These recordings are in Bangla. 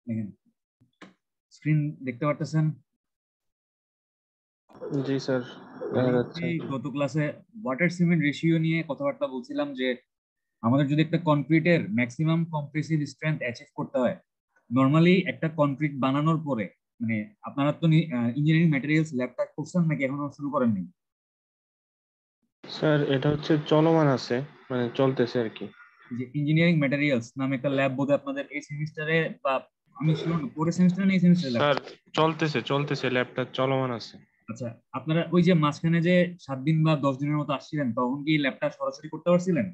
দেখেন, স্ক্রিন দেখতে পারতেছেন? জি স্যার, দেখা যাচ্ছে। গত ক্লাসে ওয়াটার সিমেন্ট রেশিও নিয়ে কথাবার্তা বলছিলাম যে আমাদের যদি একটা কনক্রিটের ম্যাক্সিমাম কম্প্রেসিভ স্ট্রেংথ অ্যাচিভ করতে হয়, নর্মালি একটা কনক্রিট বানানোর পরে, মানে আপনারা তো ইঞ্জিনিয়ারিং ম্যাটেরিয়ালস ল্যাবটা করছেন নাকি এখনো শুরু করেননি? স্যার এটা হচ্ছে চলমান আছে, মানে চলতেছে আর কি। যে ইঞ্জিনিয়ারিং ম্যাটেরিয়ালস নামে একটা ল্যাব বোধহয় আপনাদের এই সেমিস্টারে, বা আমি শিওর না পরের সেমিস্টারে না এই সেমিস্টারে ল্যাব। স্যার চলতেছে, ল্যাবটা চলমান আছে। আচ্ছা, আপনারা ওই যে মাঝখানে যে 7 দিন বা 10 দিনের মতো আসছিলেন, তখন কি ল্যাবটা সরাসরি করতে পারছিলেন?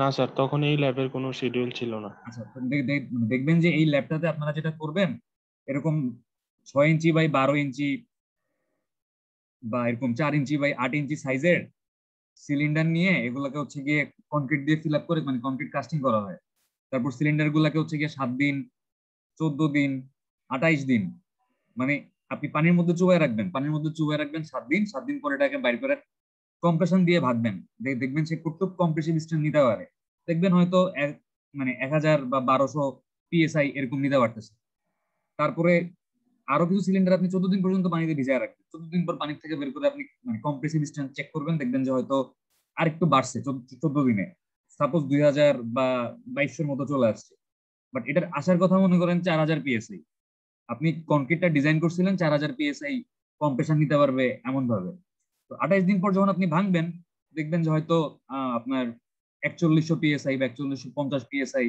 না স্যার, তখন এই ল্যাবের কোনো শিডিউল ছিল না। আচ্ছা, তো দেখবেন যে এই ল্যাবটাতে আপনারা যেটা করবেন, এরকম 6 ইঞ্চি বাই 12 ইঞ্চি বা এরকম 4 ইঞ্চি বাই 8 ইঞ্চি সাইজের সিলিন্ডার নিয়ে এগুলোকে হচ্ছে গিয়ে কনক্রিট দিয়ে ফিল আপ করে, মানে কনক্রিট কাস্টিং করা হয়। তারপর সিলিন্ডার গুলাকে হচ্ছে গিয়ে 7 দিন, 14 দিন, 28 দিন, মানে আপনি পানির মধ্যে চুবাই রাখবেন, পানির মধ্যে চুবাই রাখবেন 7 দিন, 7 দিন পরে এটাকে বাইর করে কম্প্রেশন দিয়ে ভাগবেন। দেখবেন সে কতটুকু কম্প্রেসিভ স্ট্রেন্থ নিতে পারে। দেখবেন হয়তো মানে 1000 বা 1200 PSI এরকম নিতে পারতেছে। তারপরে আরো কিছু সিলিন্ডার আপনি 14 দিন পর্যন্ত পানিতে ভিজায় রাখবেন। 14 দিন পর পানি থেকে বের করে আপনি মানে কম্প্রেসিভ স্ট্রেন্থ চেক করবেন, দেখবেন যে হয়তো আরেকটু বাড়ছে 14 দিনে, সাপোজ 2000 বা 2200-র মতো চলে আসছে। বাট এটার আসার কথা মনে করেন 4000 PSI। আপনি কনক্রিটটা ডিজাইন করছিলেন 4000 PSI কম্প্রেশন নিতে পারবে এমন ভাবে। তো 28 দিন পর যখন আপনি ভাঙবেন, দেখবেন যে হয়তো আপনার 4100 PSI বা 4150 PSI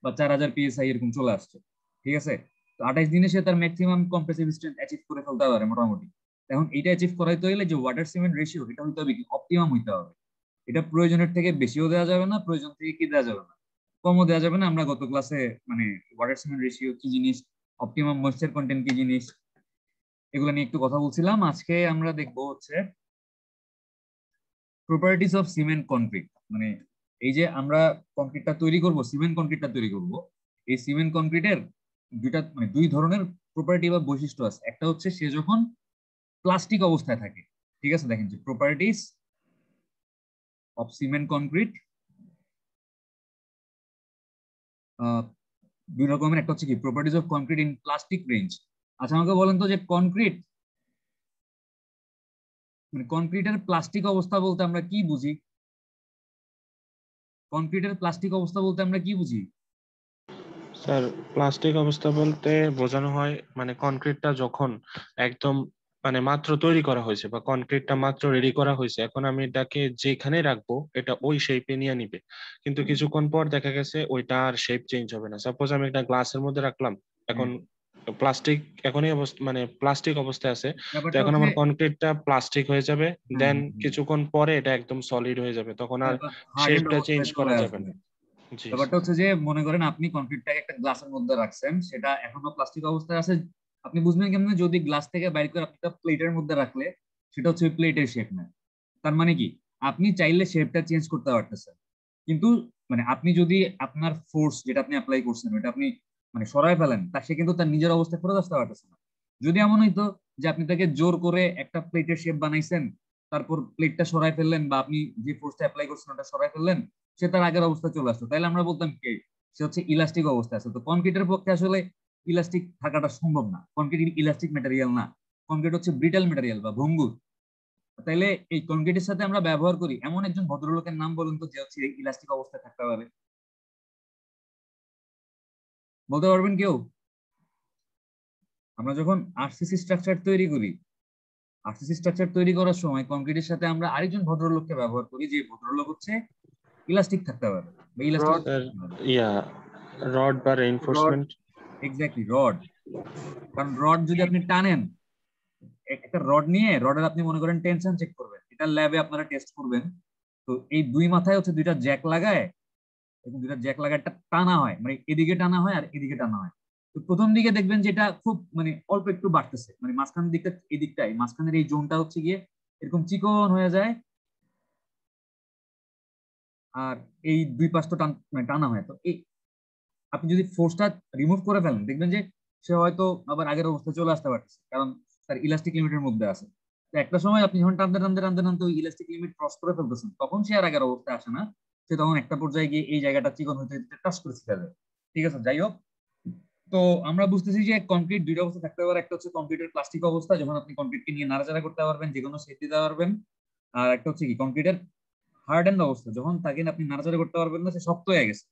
বা 4000 PSI এরকম চলে আসছে। ঠিক আছে? তো 28 দিনে সে তার ম্যাক্সিমাম কম্প্রেসিভ স্ট্রেন্থ অ্যাচিভ করে ফেলতে পারে মোটামুটি। এখন এটা অ্যাচিভ করাইতে হলে যে ওয়াটার সিমেন্ট রেশিও, এটা হইতে হবে কি অপটিমাম হইতে হবে। এটা প্রয়োজনের থেকে বেশিও দেওয়া যাবে না, প্রয়োজন থেকে কি দেওয়া যাবে না, কমও দেওয়া যাবে না। আমরা গত ক্লাসে মানে ওয়াটার সিমেন্ট রেশিও কি জিনিস, অপটিমাম ময়েশ্চার কন্টেন্ট কি জিনিস, এগুলো নিয়ে একটু কথা বলছিলাম। আজকে আমরা দেখবো হচ্ছে প্রপার্টিস অফ সিমেন্ট কনক্রিট। মানে এই যে আমরা কনক্রিটটা তৈরি করব, সিমেন্ট কনক্রিটটা তৈরি করব, এই সিমেন্ট কনক্রিটের দুই ধরনের প্রপার্টি বা বৈশিষ্ট্য আছে। একটা হচ্ছে সে যখন প্লাস্টিক অবস্থায় থাকে। ঠিক আছে, দেখেন যে প্রপার্টিস অফ সিমেন্ট কনক্রিট, দুই রকমের। একটা হচ্ছে কি properties of concrete in plastic range. আচ্ছা, আমাকে বলেন তো যে কনক্রিট, মানে কনক্রিটের প্লাস্টিক অবস্থা বলতে আমরা কি বুঝি? কনক্রিটের প্লাস্টিক অবস্থা বলতে আমরা কি বুঝি? স্যার, প্লাস্টিক অবস্থা বলতে বোঝানো হয় মানে কনক্রিটটা যখন একদম মানে মাত্র তৈরি করা হয়েছে বা কনক্রিটটা মাত্র রেডি করা হয়েছে, এখন আমি এটাকে যেখানে রাখবো এটা ওই শেপে নিয়ে নিবে, কিন্তু কিছুক্ষণ পর দেখা গেছে ওইটা আর শেপ চেঞ্জ হবে না। সাপোজ আমি একটা গ্লাসের মধ্যে রাখলাম, এখন হ্যাঁ, প্লাস্টিক এখনই অবস্থা মানে প্লাস্টিক অবস্থায় আছে, তো ব্যাপারটা এখন হচ্ছে আমার কনক্রিটটা প্লাস্টিক হয়ে যাবে। হ্যাঁ দেন হ্যাঁ হ্যাঁ, কিছুক্ষণ পরে এটা একদম সলিড হয়ে যাবে, তখন আর হার্ডেন্ড শেপটা চেঞ্জ অবস্থায় চলে করা যাবে আসবে। না। জি ব্যাপারটা স্যার। হচ্ছে যে মনে করেন আপনি কনক্রিটটাকে একটা গ্লাসের মধ্যে রাখছেন, সেটা এখনো প্লাস্টিক অবস্থায় আছে। আপনি বুঝবেন কেমনে? যদি গ্লাস থেকে বাইর করে আপনি প্লেটের মধ্যে রাখলে সেটা হচ্ছে প্লেটের শেপ না। তার মানে কি, আপনি চাইলে শেপটা চেঞ্জ করতে পারতেছেন, কিন্তু মানে আপনি যদি আপনার ফোর্স যেটা আপনি অ্যাপ্লাই করছেন ওটা আপনি মানে সরায় ফেলেন, তা সে কিন্তু তার নিজের অবস্থায় ফেরত আসতে পারতেছে না। যদি এমন হইতো যে আপনি তাকে জোর করে একটা প্লেটের শেপ বানাইছেন, তারপর প্লেটটা সরাই ফেললেন বা আপনি যে ফোর্সটা অ্যাপ্লাই করছেন ওটা সরাই ফেললেন, সে তার আগের অবস্থায় চলে আসতো, তাহলে আমরা বলতাম কি সে হচ্ছে ইলাস্টিক অবস্থায় আছে। তো কনক্রিটের পক্ষে আসলে ইলাস্টিক থাকাটা সম্ভব না। কনক্রিট ইলাস্টিক ম্যাটেরিয়াল না, কনক্রিট হচ্ছে ব্রিটাল ম্যাটেরিয়াল বা ভঙ্গুর। তাইলে এই কনক্রিটের সাথে আমরা ব্যবহার করি এমন একজন ভদ্রলোকের নাম বলুন তো যে হচ্ছে ইলাস্টিক অবস্থায় থাকতে পারে, বলতে পারবেন কেউ? আমরা যখন আরসিসি স্ট্রাকচার তৈরি করি, আরসিসি স্ট্রাকচার তৈরি করার সময় কনক্রিটের সাথে আমরা আরেকজন ভদ্রলোককে ব্যবহার করি, যে ভদ্রলোক হচ্ছে ইলাস্টিক থাকতে পারে বা ইলাস্টিক স্যার, থাকতে পারে। ইয়া রড বা রড, রেইনফোর্সমেন্ট। Exactly rod. কারণ রড যদি আপনি টানেন, একটা রড নিয়ে রডের আপনি মনে করেন টেনশন চেক করবেন, এটা ল্যাবে আপনারা টেস্ট করবেন। তো এই দুই মাথায় হচ্ছে দুইটা জ্যাক লাগায়, এবং দুইটা জ্যাক লাগায় একটা টানা হয়, মানে এদিকে টানা হয় আর এদিকে টানা হয়। তো প্রথম দিকে দেখবেন যে এটা খুব মানে অল্প একটু বাড়তেছে, মানে মাঝখানের দিকটা, এই দিকটাই মাঝখানের এই জোনটা হচ্ছে গিয়ে এরকম চিকন হয়ে যায়। আর এই দুই পাশ তো মানে টানা হয়। তো এই আপনি যদি ফোর্সটা রিমুভ করে ফেলেন, দেখবেন যে সে হয়তো আবার আগের অবস্থায় চলে আসতে পারতেছে, কারণ তার ইলাস্টিক লিমিটের মধ্যে আছে। তো একটা সময় আপনি যখন টানতে টানতে টানতে টানতে ওই ইলাস্টিক লিমিট ক্রস করে ফেলতেছেন, তখন সে আর আগের অবস্থায় আসে না। সে তখন একটা পর্যায়ে গিয়ে এই জায়গাটা চিকন হতে হতে টাচ করে ছিঁড়ে যায়। ঠিক আছে, যাই হোক, তো আমরা বুঝতেছি যে কংক্রিট দুইটা অবস্থা থাকতে পারে, একটা হচ্ছে কংক্রিটের প্লাস্টিক অবস্থা, যখন আপনি কংক্রিটকে নিয়ে নাড়াচাড়া করতে পারবেন, যে কোনো শেপ দিতে পারবেন। আর একটা হচ্ছে কি কংক্রিটের হার্ডেন্ড অবস্থা, যখন তাকে আপনি নাড়াচাড়া করতে পারবেন না, সে শক্ত হয়ে গেছে।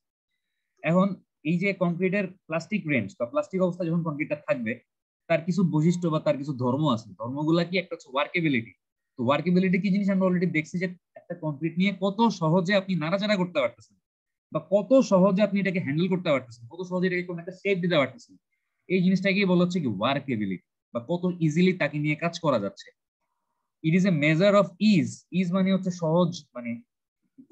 এখন এই যে কংক্রিটের প্লাস্টিক রেঞ্জ বা প্লাস্টিক অবস্থা যখন কংক্রিটটা থাকবে, তার কিছু বৈশিষ্ট্য বা তার কিছু ধর্ম আছে। ধর্মগুলা কি? একটা হচ্ছে ওয়ার্কেবিলিটি। তো ওয়ার্কেবিলিটি কি জিনিস আমরা অলরেডি দেখছি, যে একটা কংক্রিট নিয়ে কত সহজে আপনি নাড়াচাড়া করতে পারতেছেন, বা কত সহজে আপনি এটাকে হ্যান্ডেল করতে পারতেছেন, কত সহজে এটাকে কোনো একটা শেপ দিতে পারতেছেন। এই জিনিসটাকেই বলা হচ্ছে কি ওয়ার্কেবিলিটি, বা কত ইজিলি তাকে নিয়ে কাজ করা যাচ্ছে। ইট is a measure of is. Is মানে হচ্ছে সহজ, মানে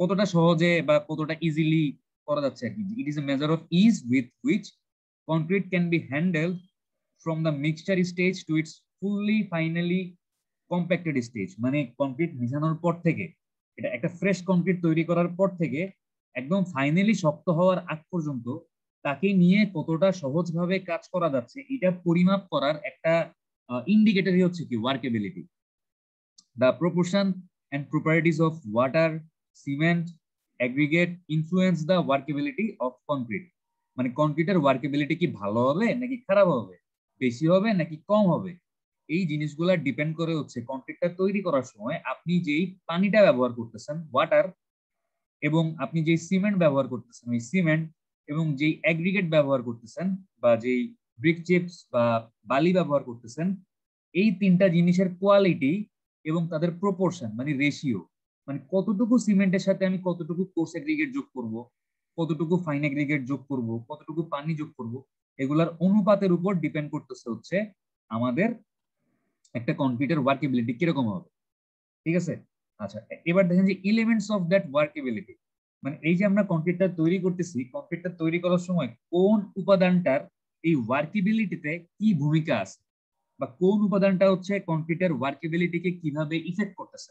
কতটা সহজে বা কতটা ইজিলি করা যাচ্ছে আর কি। It is a measure of is with which concrete can be handled from the mixture stage to its fully finally compacted stage. মানে কনক্রিট মিশানোর পর থেকে, এটা একটা ফ্রেশ কনক্রিট তৈরি করার পর থেকে একদম ফাইনালি শক্ত হওয়ার আগ পর্যন্ত তাকে নিয়ে কতটা সহজভাবে কাজ করা যাচ্ছে, এটা পরিমাপ করার একটা ইন্ডিকেটরই হচ্ছে কি ওয়ার্কেবিলিটি। The proportion and properties of water, cement, aggregate influence the workability of concrete. মানে কংক্রিটের ওয়ার্কেবিলিটি কি ভালো হবে নাকি খারাপ হবে, বেশি হবে নাকি কম হবে, এই জিনিসগুলা ডিপেন্ড করে হচ্ছে কংক্রিটটা তৈরি করার সময় আপনি যেই পানিটা ব্যবহার করতেছেন ওয়াটার, এবং আপনি যেই সিমেন্ট ব্যবহার করতেছেন ওই সিমেন্ট, এবং যেই অ্যাগ্রিগেট ব্যবহার করতেছেন বা যেই ব্রিক চিপস বা বালি ব্যবহার করতেছেন, এই তিনটা জিনিসের কোয়ালিটি এবং তাদের প্রপোর্শন মানে রেশিও, মানে কতটুকু সিমেন্টের সাথে আমি কতটুকু কোর্স এগ্রিগেট যোগ করব, কতটুকু ফাইন এগ্রিগেট যোগ করব, কতটুকু পানি যোগ করব, এগুলার অনুপাতের উপর ডিপেন্ড করতেছে হচ্ছে আমাদের একটা কনক্রিটের ওয়ার্কেবিলিটি কিরকম হবে। ঠিক আছে? আচ্ছা, এবার দেখেন যে এলিমেন্টস অফ দ্যাট ওয়ার্কেবিলিটি, মানে এই যে আমরা কনক্রিটটা তৈরি করতেছি, কনক্রিটটা তৈরি করার সময় কোন উপাদানটার এই ওয়ার্কেবিলিটিতে কি ভূমিকা আছে, বা কোন উপাদানটা হচ্ছে কনক্রিটের ওয়ার্কেবিলিটিকে কিভাবে ইফেক্ট করতেছে।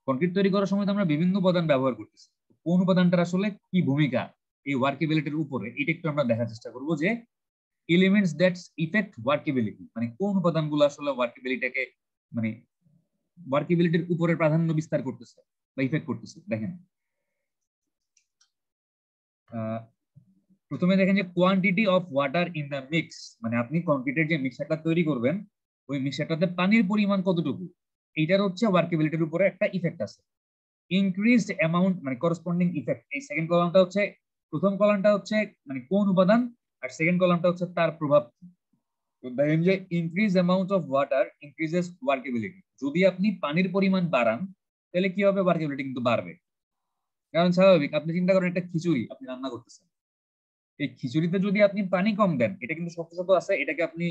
কনক্রিট তৈরি করার সময় তো আমরা বিভিন্ন উপাদান ব্যবহার করতেছি, কোন উপাদানটার আসলে কি ভূমিকা এই ওয়ার্কেবিলিটির উপরে, এটা একটু আমরা দেখার চেষ্টা করবো। যে এলিমেন্টস দ্যাট ইফেক্ট ওয়ার্কেবিলিটি, মানে কোন উপাদানগুলো আসলে ওয়ার্কেবিলিটিকে, মানে ওয়ার্কেবিলিটির উপরে প্রাধান্য বিস্তার করতেছে বা ইফেক্ট করতেছে। দেখেন, প্রথমে দেখেন যে quantity of water in the mix, মানে আপনি কংক্রিটের যে মিক্সারটা তৈরি করবেন ওই মিক্সারটাতে পানির পরিমাণ কতটুকু, এইটার হচ্ছে ওয়ার্কেবিলিটির উপরে একটা ইফেক্ট আছে। ইনক্রিজড অ্যামাউন্ট মানে করসপন্ডিং ইফেক্ট, এই সেকেন্ড কলামটা হচ্ছে, প্রথম কলামটা হচ্ছে মানে কোন উপাদান, আর সেকেন্ড কলামটা হচ্ছে তার প্রভাব। তো দেখেন যে increase amount of water increases workability, যদি আপনি পানির পরিমাণ বাড়ান তাহলে কি হবে, ওয়ার্কেবিলিটি কিন্তু বাড়বে। কারণ স্বাভাবিক, আপনি চিন্তা করেন একটা খিচুড়ি আপনি রান্না করতেছেন, এই খিচুড়িতে যদি আপনি পানি কম দেন, এটা কিন্তু শক্ত শক্ত আছে, এটাকে আপনি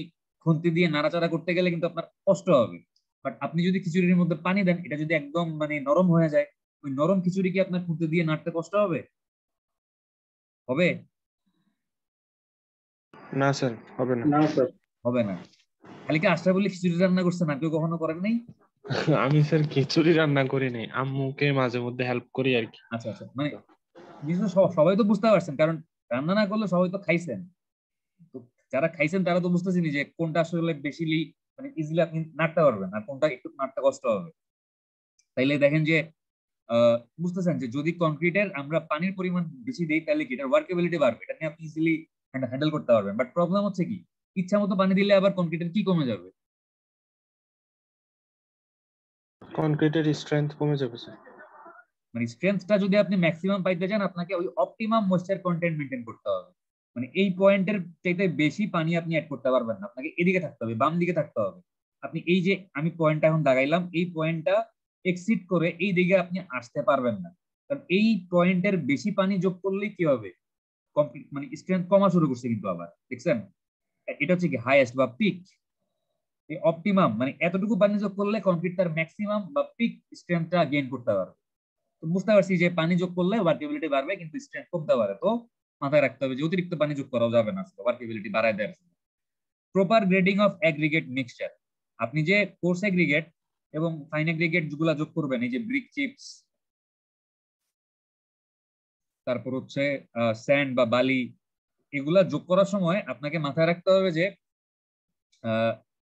খুন্তি দিয়ে নাড়াচাড়া করতে গেলে কিন্তু আপনার কষ্ট হবে। বাট আপনি যদি খিচুড়ির মধ্যে পানি দেন, এটা যদি একদম মানে নরম হয়ে যায়, ওই নরম খিচুড়ি কি আপনার খুন্তি দিয়ে নাড়তে কষ্ট হবে? হবে? না স্যার, হবে না। হবে না। খালি কি আশরাফ বলে খিচুড়ি রান্না করছেন, আর কেউ কখনো করেন নাই? আমি স্যার খিচুড়ি রান্না করি নাই, আম্মুকে মাঝে মধ্যে হেল্প করি আর কি। আচ্ছা আচ্ছা, মানে জিনিসটা সবাই তো বুঝতে পারছেন, কারণ রান্না না করলে সবাই তো খাইছেন। তো যারা খাইছেন তারা তো বুঝতেছেন যে কোনটা আসলে বেশিলি মানে ইজিলি আপনি নাড়তে পারবেন আর কোনটা একটু নাড়তে কষ্ট হবে। তাইলে দেখেন যে বুঝতেছেন যে যদি কনক্রিটের আমরা পানির পরিমাণ বেশি দিই তাহলে কি এটার ওয়ার্কেবিলিটি বাড়বে, এটা নিয়ে আপনি ইজিলি হ্যান্ডেল করতে পারবেন। বাট প্রবলেম হচ্ছে কি, ইচ্ছা মতো পানি দিলে আবার কনক্রিটের কি কমে যাবে, কনক্রিটের স্ট্রেংথ কমে যাবে স্যার। মানে স্ট্রেংথটা যদি আপনি ম্যাক্সিমাম পাইতে চান আপনাকে ওই অপটিমাম ময়েশ্চার কন্টেন্ট মেনটেন করতে হবে। মানে এই পয়েন্টের চাইতে বেশি পানি আপনি অ্যাড করতে পারবেন না, আপনাকে এদিকে থাকতে হবে, বাম দিকে থাকতে হবে। আপনি এই যে আমি পয়েন্টটা এখন দাগাইলাম, এই পয়েন্টটা এক্সিড করে এই দিকে আপনি আসতে পারবেন না, কারণ এই পয়েন্টের বেশি পানি যোগ করলে কি হবে, কমপ্লিট মানে স্ট্রেংথ কমা শুরু করছে কিন্তু আবার, দেখছেন? এটা হচ্ছে কি হাইয়েস্ট বা পিক। এই অপটিমাম মানে এতটুকু পানি যোগ করলে কংক্রিট তার ম্যাক্সিমাম বা পিক স্ট্রেংথটা গেইন করতে পারবে। তো বুঝতে পারছি যে পানি যোগ করলে ওয়ার্কেবিলিটি বাড়বে কিন্তু স্ট্রেংথ কমতে পারে। তো মাথায় রাখতে হবে যে অতিরিক্ত পানি যোগ করাও যাবে না ওয়ার্কেবিলিটি বাড়ায় দেওয়ার জন্য। Proper grading of aggregate mixture, আপনি যে কোর্স এগ্রিগেট এবং ফাইন এগ্রিগেট যেগুলা যোগ করবেন, এই যে ব্রিক চিপস, তারপর হচ্ছে স্যান্ড বা বালি, এগুলা যোগ করার সময় আপনাকে মাথায় রাখতে হবে যে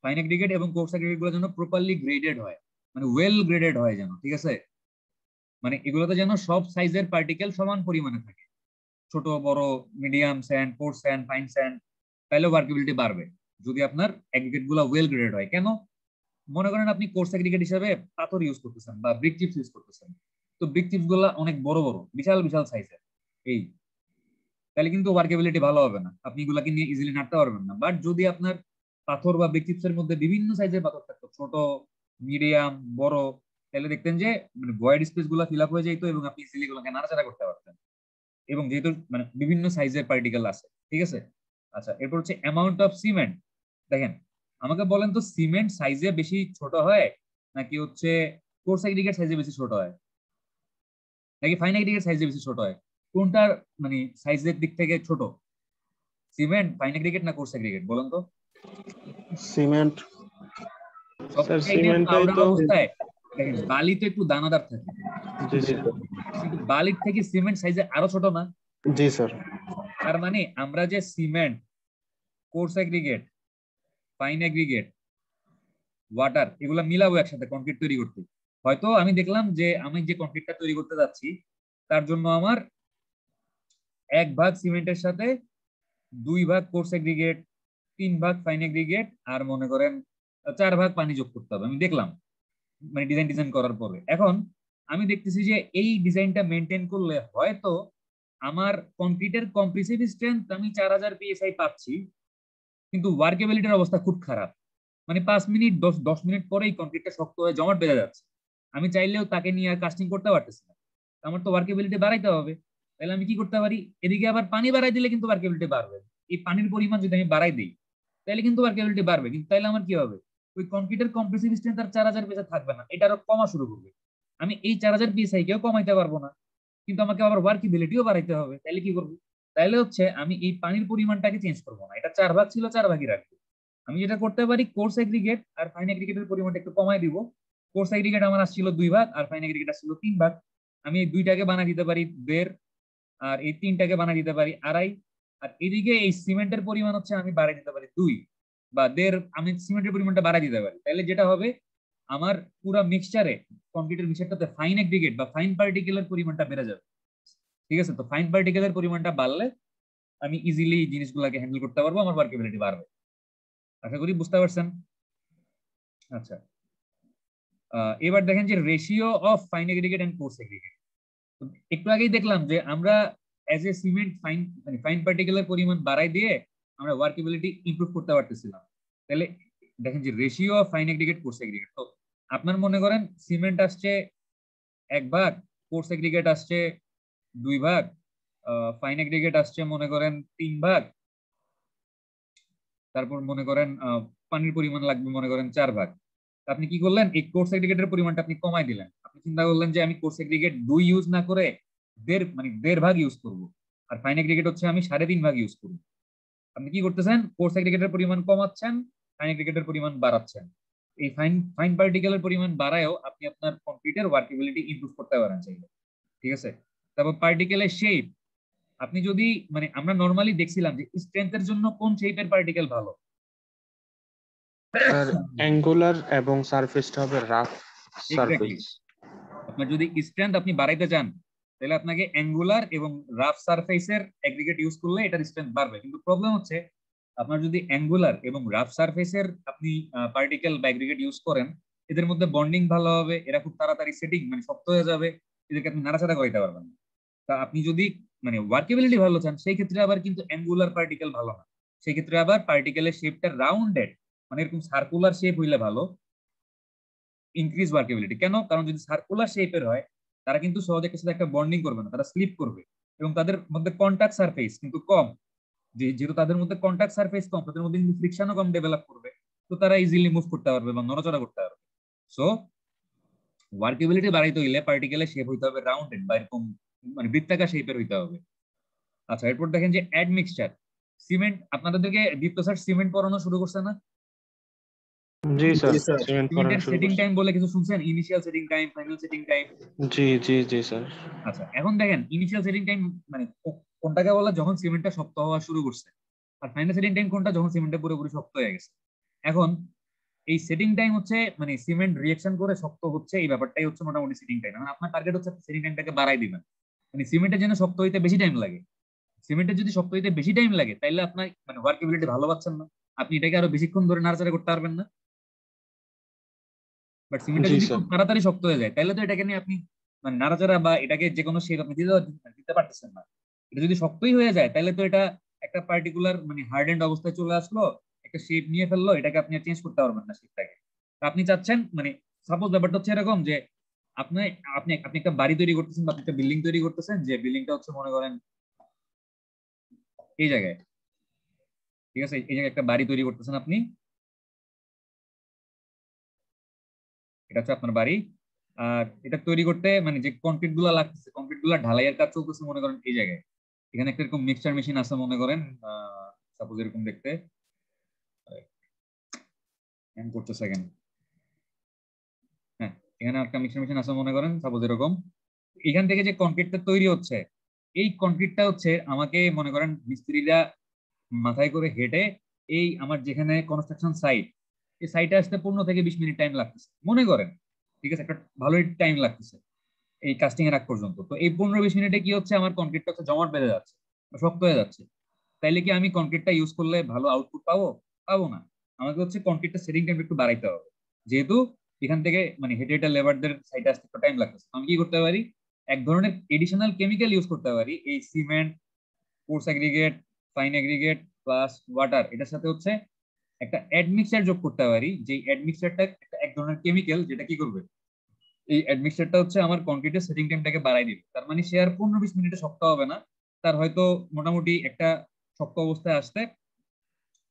ফাইন এগ্রিগেট এবং কোর্স এগ্রিগেট গুলো যেন প্রপারলি গ্রেডেড হয়, মানে ওয়েল গ্রেডেড হয় যেন, ঠিক আছে? মানে এগুলোতে যেন সব সাইজের পার্টিকেল সমান পরিমাণে থাকে, ছোট বড় medium sand, coarse sand, fine sand, তাহলে ওয়ার্কেবিলিটি বাড়বে যদি আপনার অ্যাগ্রিগেট গুলো ওয়েল গ্রেডেড হয়। কেন? মনে করেন আপনি কোর্স অ্যাগ্রিগেট হিসাবে পাথর ইউজ করতেছেন বা ব্রিক চিপস ইউজ করতেছেন, তো ব্রিক চিপস গুলা অনেক বড় বড় বিশাল বিশাল সাইজের, এই তাহলে কিন্তু ওয়ার্কেবিলিটি ভালো হবে না, আপনি এগুলাকে নিয়ে ইজিলি নাড়তে পারবেন না। বাট যদি আপনার পাথর বা ব্রিক চিপস এর মধ্যে বিভিন্ন সাইজের পাথর থাকতো, ছোট, মিডিয়াম, বড়, তাহলে দেখতেন যে মানে ভয়েড স্পেস গুলা ফিল আপ হয়ে যেত এবং আপনি ইজিলি এগুলোকে নাড়াচাড়া করতে পারতেন। এবং যেহেতু মানে বিভিন্ন সাইজের পার্টিকেল আছে, ঠিক আছে। আচ্ছা, এরপর হচ্ছে অ্যামাউন্ট অফ সিমেন্ট। দেখেন, আমাকে বলেন তো সিমেন্ট সাইজে বেশি ছোট হয় নাকি হচ্ছে কোর্স এগ্রিগেট সাইজে বেশি ছোট হয়, নাকি ফাইন এগ্রিগেট সাইজে বেশি ছোট হয়? কোনটার মানে সাইজের দিক থেকে ছোট, সিমেন্ট, ফাইন এগ্রিগেট না কোর্স এগ্রিগেট, বলেন তো? সিমেন্ট। সব স্যার চাইতে সিমেন্টটাই পাউডার তো। অবস্থায় দেখেন বালি তো একটু দানাদার থাকে, জি স্যার। কিন্তু বালির থেকে সিমেন্ট সাইজে আরো ছোট না? জি স্যার। তার মানে আমরা যে cement, course aggregate, fine aggregate, water এগুলা মিলাবো একসাথে কংক্রিট তৈরি করতে, হয়তো আমি দেখলাম যে আমি যে কংক্রিটটা তৈরি করতে যাচ্ছি তার জন্য আমার 1 ভাগ সিমেন্টের সাথে 2 ভাগ কোর্স এগ্রিগেট, 3 ভাগ ফাইন এগ্রিগেট, আর মনে করেন 4 ভাগ পানি যোগ করতে হবে। আমি দেখলাম মানে ডিজাইন করার পরে, এখন আমি দেখতেছি যে এই ডিজাইনটা মেনটেন করলে হয়তো আমার কংক্রিটের কম্প্রেসিভ স্ট্রেংথ আমি 4000 পিএসআই পাচ্ছি, কিন্তু ওয়ার্কেবিলিটির অবস্থা খুব খারাপ। মানে 5 মিনিট 10 মিনিট পরেই কংক্রিটটা শক্ত হয়ে জমাট বেঁধে যাচ্ছে, আমি চাইলেও তাকে নিয়ে আর কাস্টিং করতে পারতেছি না। আমার তো ওয়ার্কেবিলিটি বাড়াইতে হবে, তাহলে আমি কি করতে পারি? এদিকে আবার পানি বাড়াই দিলে কিন্তু ওয়ার্কেবিলিটি বাড়বে। এই পানির পরিমাণ যদি আমি বাড়াই দিই তাহলে কিন্তু ওয়ার্কেবিলিটি বাড়বে, কিন্তু তাহলে আমার কি হবে? ওই কংক্রিটের কম্প্রেসিভ স্ট্রেংথ আর 4000 পিএসআই থাকবে না, এটা আরো কমা শুরু করবে। আমি এই 4000 পিএসআই কেও কমাইতে পারবো না, কিন্তু আমাকে আবার ওয়ার্কেবিলিটিও বাড়াইতে হবে। তাহলে কি করবো? তাহলে হচ্ছে আমি এই পানির পরিমাণটাকে চেঞ্জ করবো না, এটা 4 ভাগ ছিল 4 ভাগই রাখবো। আমি যেটা করতে পারি, কোর্স এগ্রিগেট আর ফাইন এগ্রিগেটের পরিমাণটা একটু কমাই দিব। কোর্স এগ্রিগেট আমার আসছিল 2 ভাগ আর ফাইন এগ্রিগেট আসছিল 3 ভাগ, আমি এই 2টাকে বানাই দিতে পারি 1.5, আর এই 3টাকে বানাই দিতে পারি 2.5। আর এদিকে এই সিমেন্টের পরিমাণ হচ্ছে আমি বাড়াই দিতে পারি 2 বা 1.5, আমি সিমেন্টের পরিমাণটা বাড়াই দিতে পারি। তাহলে যেটা হবে, আমার পুরো মিক্সচারে, কংক্রিটের মিক্সচারটাতে ফাইন এগ্রিগেট বা ফাইন পার্টিকেলের পরিমাণটা বেড়ে যাবে। ঠিক আছে, তো ফাইন পার্টিকেলের পরিমাণটা বাড়লে আমি ইজিলি জিনিসগুলোকে হ্যান্ডেল করতে পারবো, আমার ওয়ার্কেবিলিটি বাড়বে। আশা করি বুঝতে পারছেন। আচ্ছা, এবার দেখেন যে ratio of fine aggregate and coarse aggregate. একটু আগেই দেখলাম যে আমরা অ্যাজ এ সিমেন্ট ফাইন মানে ফাইন পার্টিকেলের পরিমাণ বাড়াই দিয়ে আমরা ওয়ার্কেবিলিটি ইমপ্রুভ করতে পারতেছিলাম। তাহলে দেখেন যে ratio of fine aggregate course aggregate, তো আপনার মনে করেন সিমেন্ট আসছে 1 ভাগ, কোর্স এগ্রিগেট আসছে 2 ভাগ, ফাইন এগ্রিগেট আসছে মনে করেন 3 ভাগ, তারপর মনে করেন পানির পরিমাণ লাগবে মনে করেন 4 ভাগ। আপনি কি করলেন? এই কোর্স এগ্রিগেটের পরিমাণটা আপনি কমাই দিলেন, আপনি চিন্তা করলেন যে আমি কোর্স এগ্রিগেট 2 ইউজ না করে 1.5 ভাগ ইউজ করব, আর ফাইন এগ্রিগেট হচ্ছে আমি 3.5 ভাগ ইউজ করব। আপনি কি করতেছেন? কোর্স এগ্রিগেটের পরিমাণ কমাচ্ছেন, ফাইন এগ্রিগেটের পরিমাণ বাড়াচ্ছেন। এই ফাইন ফাইন পার্টিকেলের পরিমাণ বাড়ায়ও আপনি আপনার কংক্রিটের ওয়ার্কেবিলিটি ইমপ্রুভ করতে পারেন চাইলে। ঠিক আছে, তারপর পার্টিকেলের শেপ। আপনি যদি মানে আমরা নরমালি দেখছিলাম যে স্ট্রেংথের জন্য কোন শেপের পার্টিকেল ভালো? স্যার অ্যাঙ্গুলার এবং সারফেসটা হবে রাফ এক্স্যাক্টলি, সারফেস। আপনার যদি স্ট্রেংথ আপনি বাড়াইতে চান তাহলে আপনাকে অ্যাঙ্গুলার এবং রাফ সারফেসের এগ্রিগেট ইউজ করলে এটার স্ট্রেংথ বাড়বে। কিন্তু প্রবলেম হচ্ছে আপনার যদি অ্যাঙ্গুলার এবং রাফ সারফেসের আপনি পার্টিকেল বা এগ্রিগেট ইউজ করেন, এদের মধ্যে বন্ডিং ভালো হবে, এরা খুব তাড়াতাড়ি সেটিং মানে শক্ত হয়ে যাবে, এদেরকে আপনি নাড়াচাড়া করাইতে পারবেন না। তা আপনি যদি মানে ওয়ার্কেবিলিটি ভালো চান সেই ক্ষেত্রে আবার কিন্তু অ্যাঙ্গুলার পার্টিকেল ভালো না, সেই ক্ষেত্রে আবার পার্টিকেলের শেপটা রাউন্ডেড মানে এরকম সার্কুলার শেপ হইলে ভালো, ইনক্রিজ ওয়ার্কেবিলিটি। কেন? কারণ যদি সার্কুলার শেপের হয় তারা কিন্তু সহজে কিছু একটা বন্ডিং করবে না, তারা স্লিপ করবে এবং তাদের মধ্যে কন্টাক্ট সারফেস কিন্তু কম, যেহেতু তাদের মধ্যে কন্টাক্ট সারফেস কম, তাদের মধ্যে কিন্তু ফ্রিকশনও কম ডেভেলপ করবে, তো তারা ইজিলি মুভ করতে পারবে বা নড়াচড়া করতে পারবে। সো ওয়ার্কেবিলিটি বাড়াইতে হইলে পার্টিকেলের শেপ হইতে হবে রাউন্ডেড বা এরকম মানে বৃত্তাকার শেপের হইতে হবে। আচ্ছা, এরপর দেখেন যে অ্যাড মিক্সচার। সিমেন্ট আপনাদেরকে দীপ্ত স্যার সিমেন্ট পড়ানো শুরু করছে না? জি স্যার, সিমেন্ট পড়ানো সিমেন্টের শুরু সেটিং করছে। টাইম বলে কিছু শুনছেন? Initial setting time, final setting time. জি জি জি স্যার। আচ্ছা, এখন দেখেন ইনিশিয়াল সেটিং টাইম মানে কোনটাকে বলা যখন সিমেন্টটা শক্ত হওয়া শুরু করছে, আর ফাইনাল সেটিং টাইম কোনটা যখন সিমেন্টটা পুরোপুরি শক্ত হয়ে গেছে। এখন এই সেটিং টাইম হচ্ছে মানে সিমেন্ট রিঅ্যাকশন করে শক্ত হচ্ছে, এই ব্যাপারটাই হচ্ছে মোটামুটি সেটিং টাইম। মানে আপনার টার্গেট হচ্ছে সেটিং টাইমটাকে বাড়াই দিবেন, মানে সিমেন্টের জন্য শক্ত হইতে বেশি টাইম লাগে। সিমেন্টের যদি শক্ত হইতে বেশি টাইম লাগে তাহলে আপনার মানে ওয়ার্কেবিলিটি ভালো পাচ্ছেন না, আপনি এটাকে আরো বেশিক্ষণ ধরে নাড়াচাড়া করতে পারবেন না। বাট সিমেন্টটা জি যদি স্যার। খুব তাড়াতাড়ি শক্ত হয়ে যায় তাহলে তো এটাকে নিয়ে আপনি মানে নাড়াচাড়া বা এটাকে যে কোনো শেপ আপনি দিতে পারতেছেন না। এটা যদি শক্তই হয়ে যায় তাহলে তো এটা একটা পার্টিকুলার মানে হার্ডেন্ড অবস্থায় চলে আসলো, একটা শেপ নিয়ে ফেললো, এটাকে আপনি চেঞ্জ করতে পারবেন না শেপটাকে। আপনি চাচ্ছেন মানে সাপোজ ব্যাপারটা হচ্ছে এরকম যে আপনি আপনি আপনি একটা বাড়ি তৈরি করতেছেন বা আপনি একটা বিল্ডিং তৈরি করতেছেন, যে বিল্ডিংটা হচ্ছে মনে করেন এই জায়গায়, ঠিক আছে, এই জায়গায় একটা বাড়ি তৈরি করতেছেন আপনি, এটা হচ্ছে আপনার বাড়ি। আর এটা তৈরি করতে মানে যে কংক্রিট গুলা লাগতেছে, কংক্রিট গুলা ঢালাইয়ের কাজ চলতেছে মনে করেন এই জায়গায়। এখানে একটা এরকম মিক্সচার মেশিন আছে মনে করেন, সাপোজ এরকম দেখতে করতেছে এখানে, হ্যাঁ, এখানে একটা মিক্সচার মেশিন আছে মনে করেন সাপোজ এরকম। এখান থেকে যে কংক্রিটটা তৈরি হচ্ছে, এই কংক্রিটটা হচ্ছে আমাকে মনে করেন মিস্ত্রিরা মাথায় করে হেঁটে এই আমার যেখানে কনস্ট্রাকশন সাইট, এই সাইটে আসতে 15 থেকে 20 মিনিট টাইম লাগতেছে মনে করেন, ঠিক আছে, একটা ভালোই টাইম লাগতেছে এই কাস্টিং এর আগ পর্যন্ত। তো এই 15-20 মিনিটে কি হচ্ছে, আমার কনক্রিটটা হচ্ছে জমাট বেঁধে যাচ্ছে, শক্ত হয়ে যাচ্ছে। তাইলে কি আমি কনক্রিটটা ইউজ করলে ভালো আউটপুট পাবো? পাবো না। আমাকে হচ্ছে কনক্রিটটা সেটিং টাইম একটু বাড়াইতে হবে, যেহেতু এখান থেকে মানে হেঁটে হেঁটে লেবারদের সাইডে আসতে একটু টাইম লাগতেছে। আমি কি করতে পারি, এক ধরনের এডিশনাল কেমিক্যাল ইউজ করতে পারি, এই cement, course aggregate, fine aggregate plus water, এটার সাথে হচ্ছে একটা অ্যাডমিক্সার যোগ করতে পারি, যে অ্যাডমিক্সারটা এক ধরনের কেমিক্যাল যেটা কি করবে, এই অ্যাডমিক্সারটা হচ্ছে আমার কংক্রিটের সেটিং টাইমটাকে বাড়াই দিবে। তার মানে সে আর 15-20 মিনিটে শক্ত হবে না, তার হয়তো মোটামুটি একটা শক্ত অবস্থায় আসতে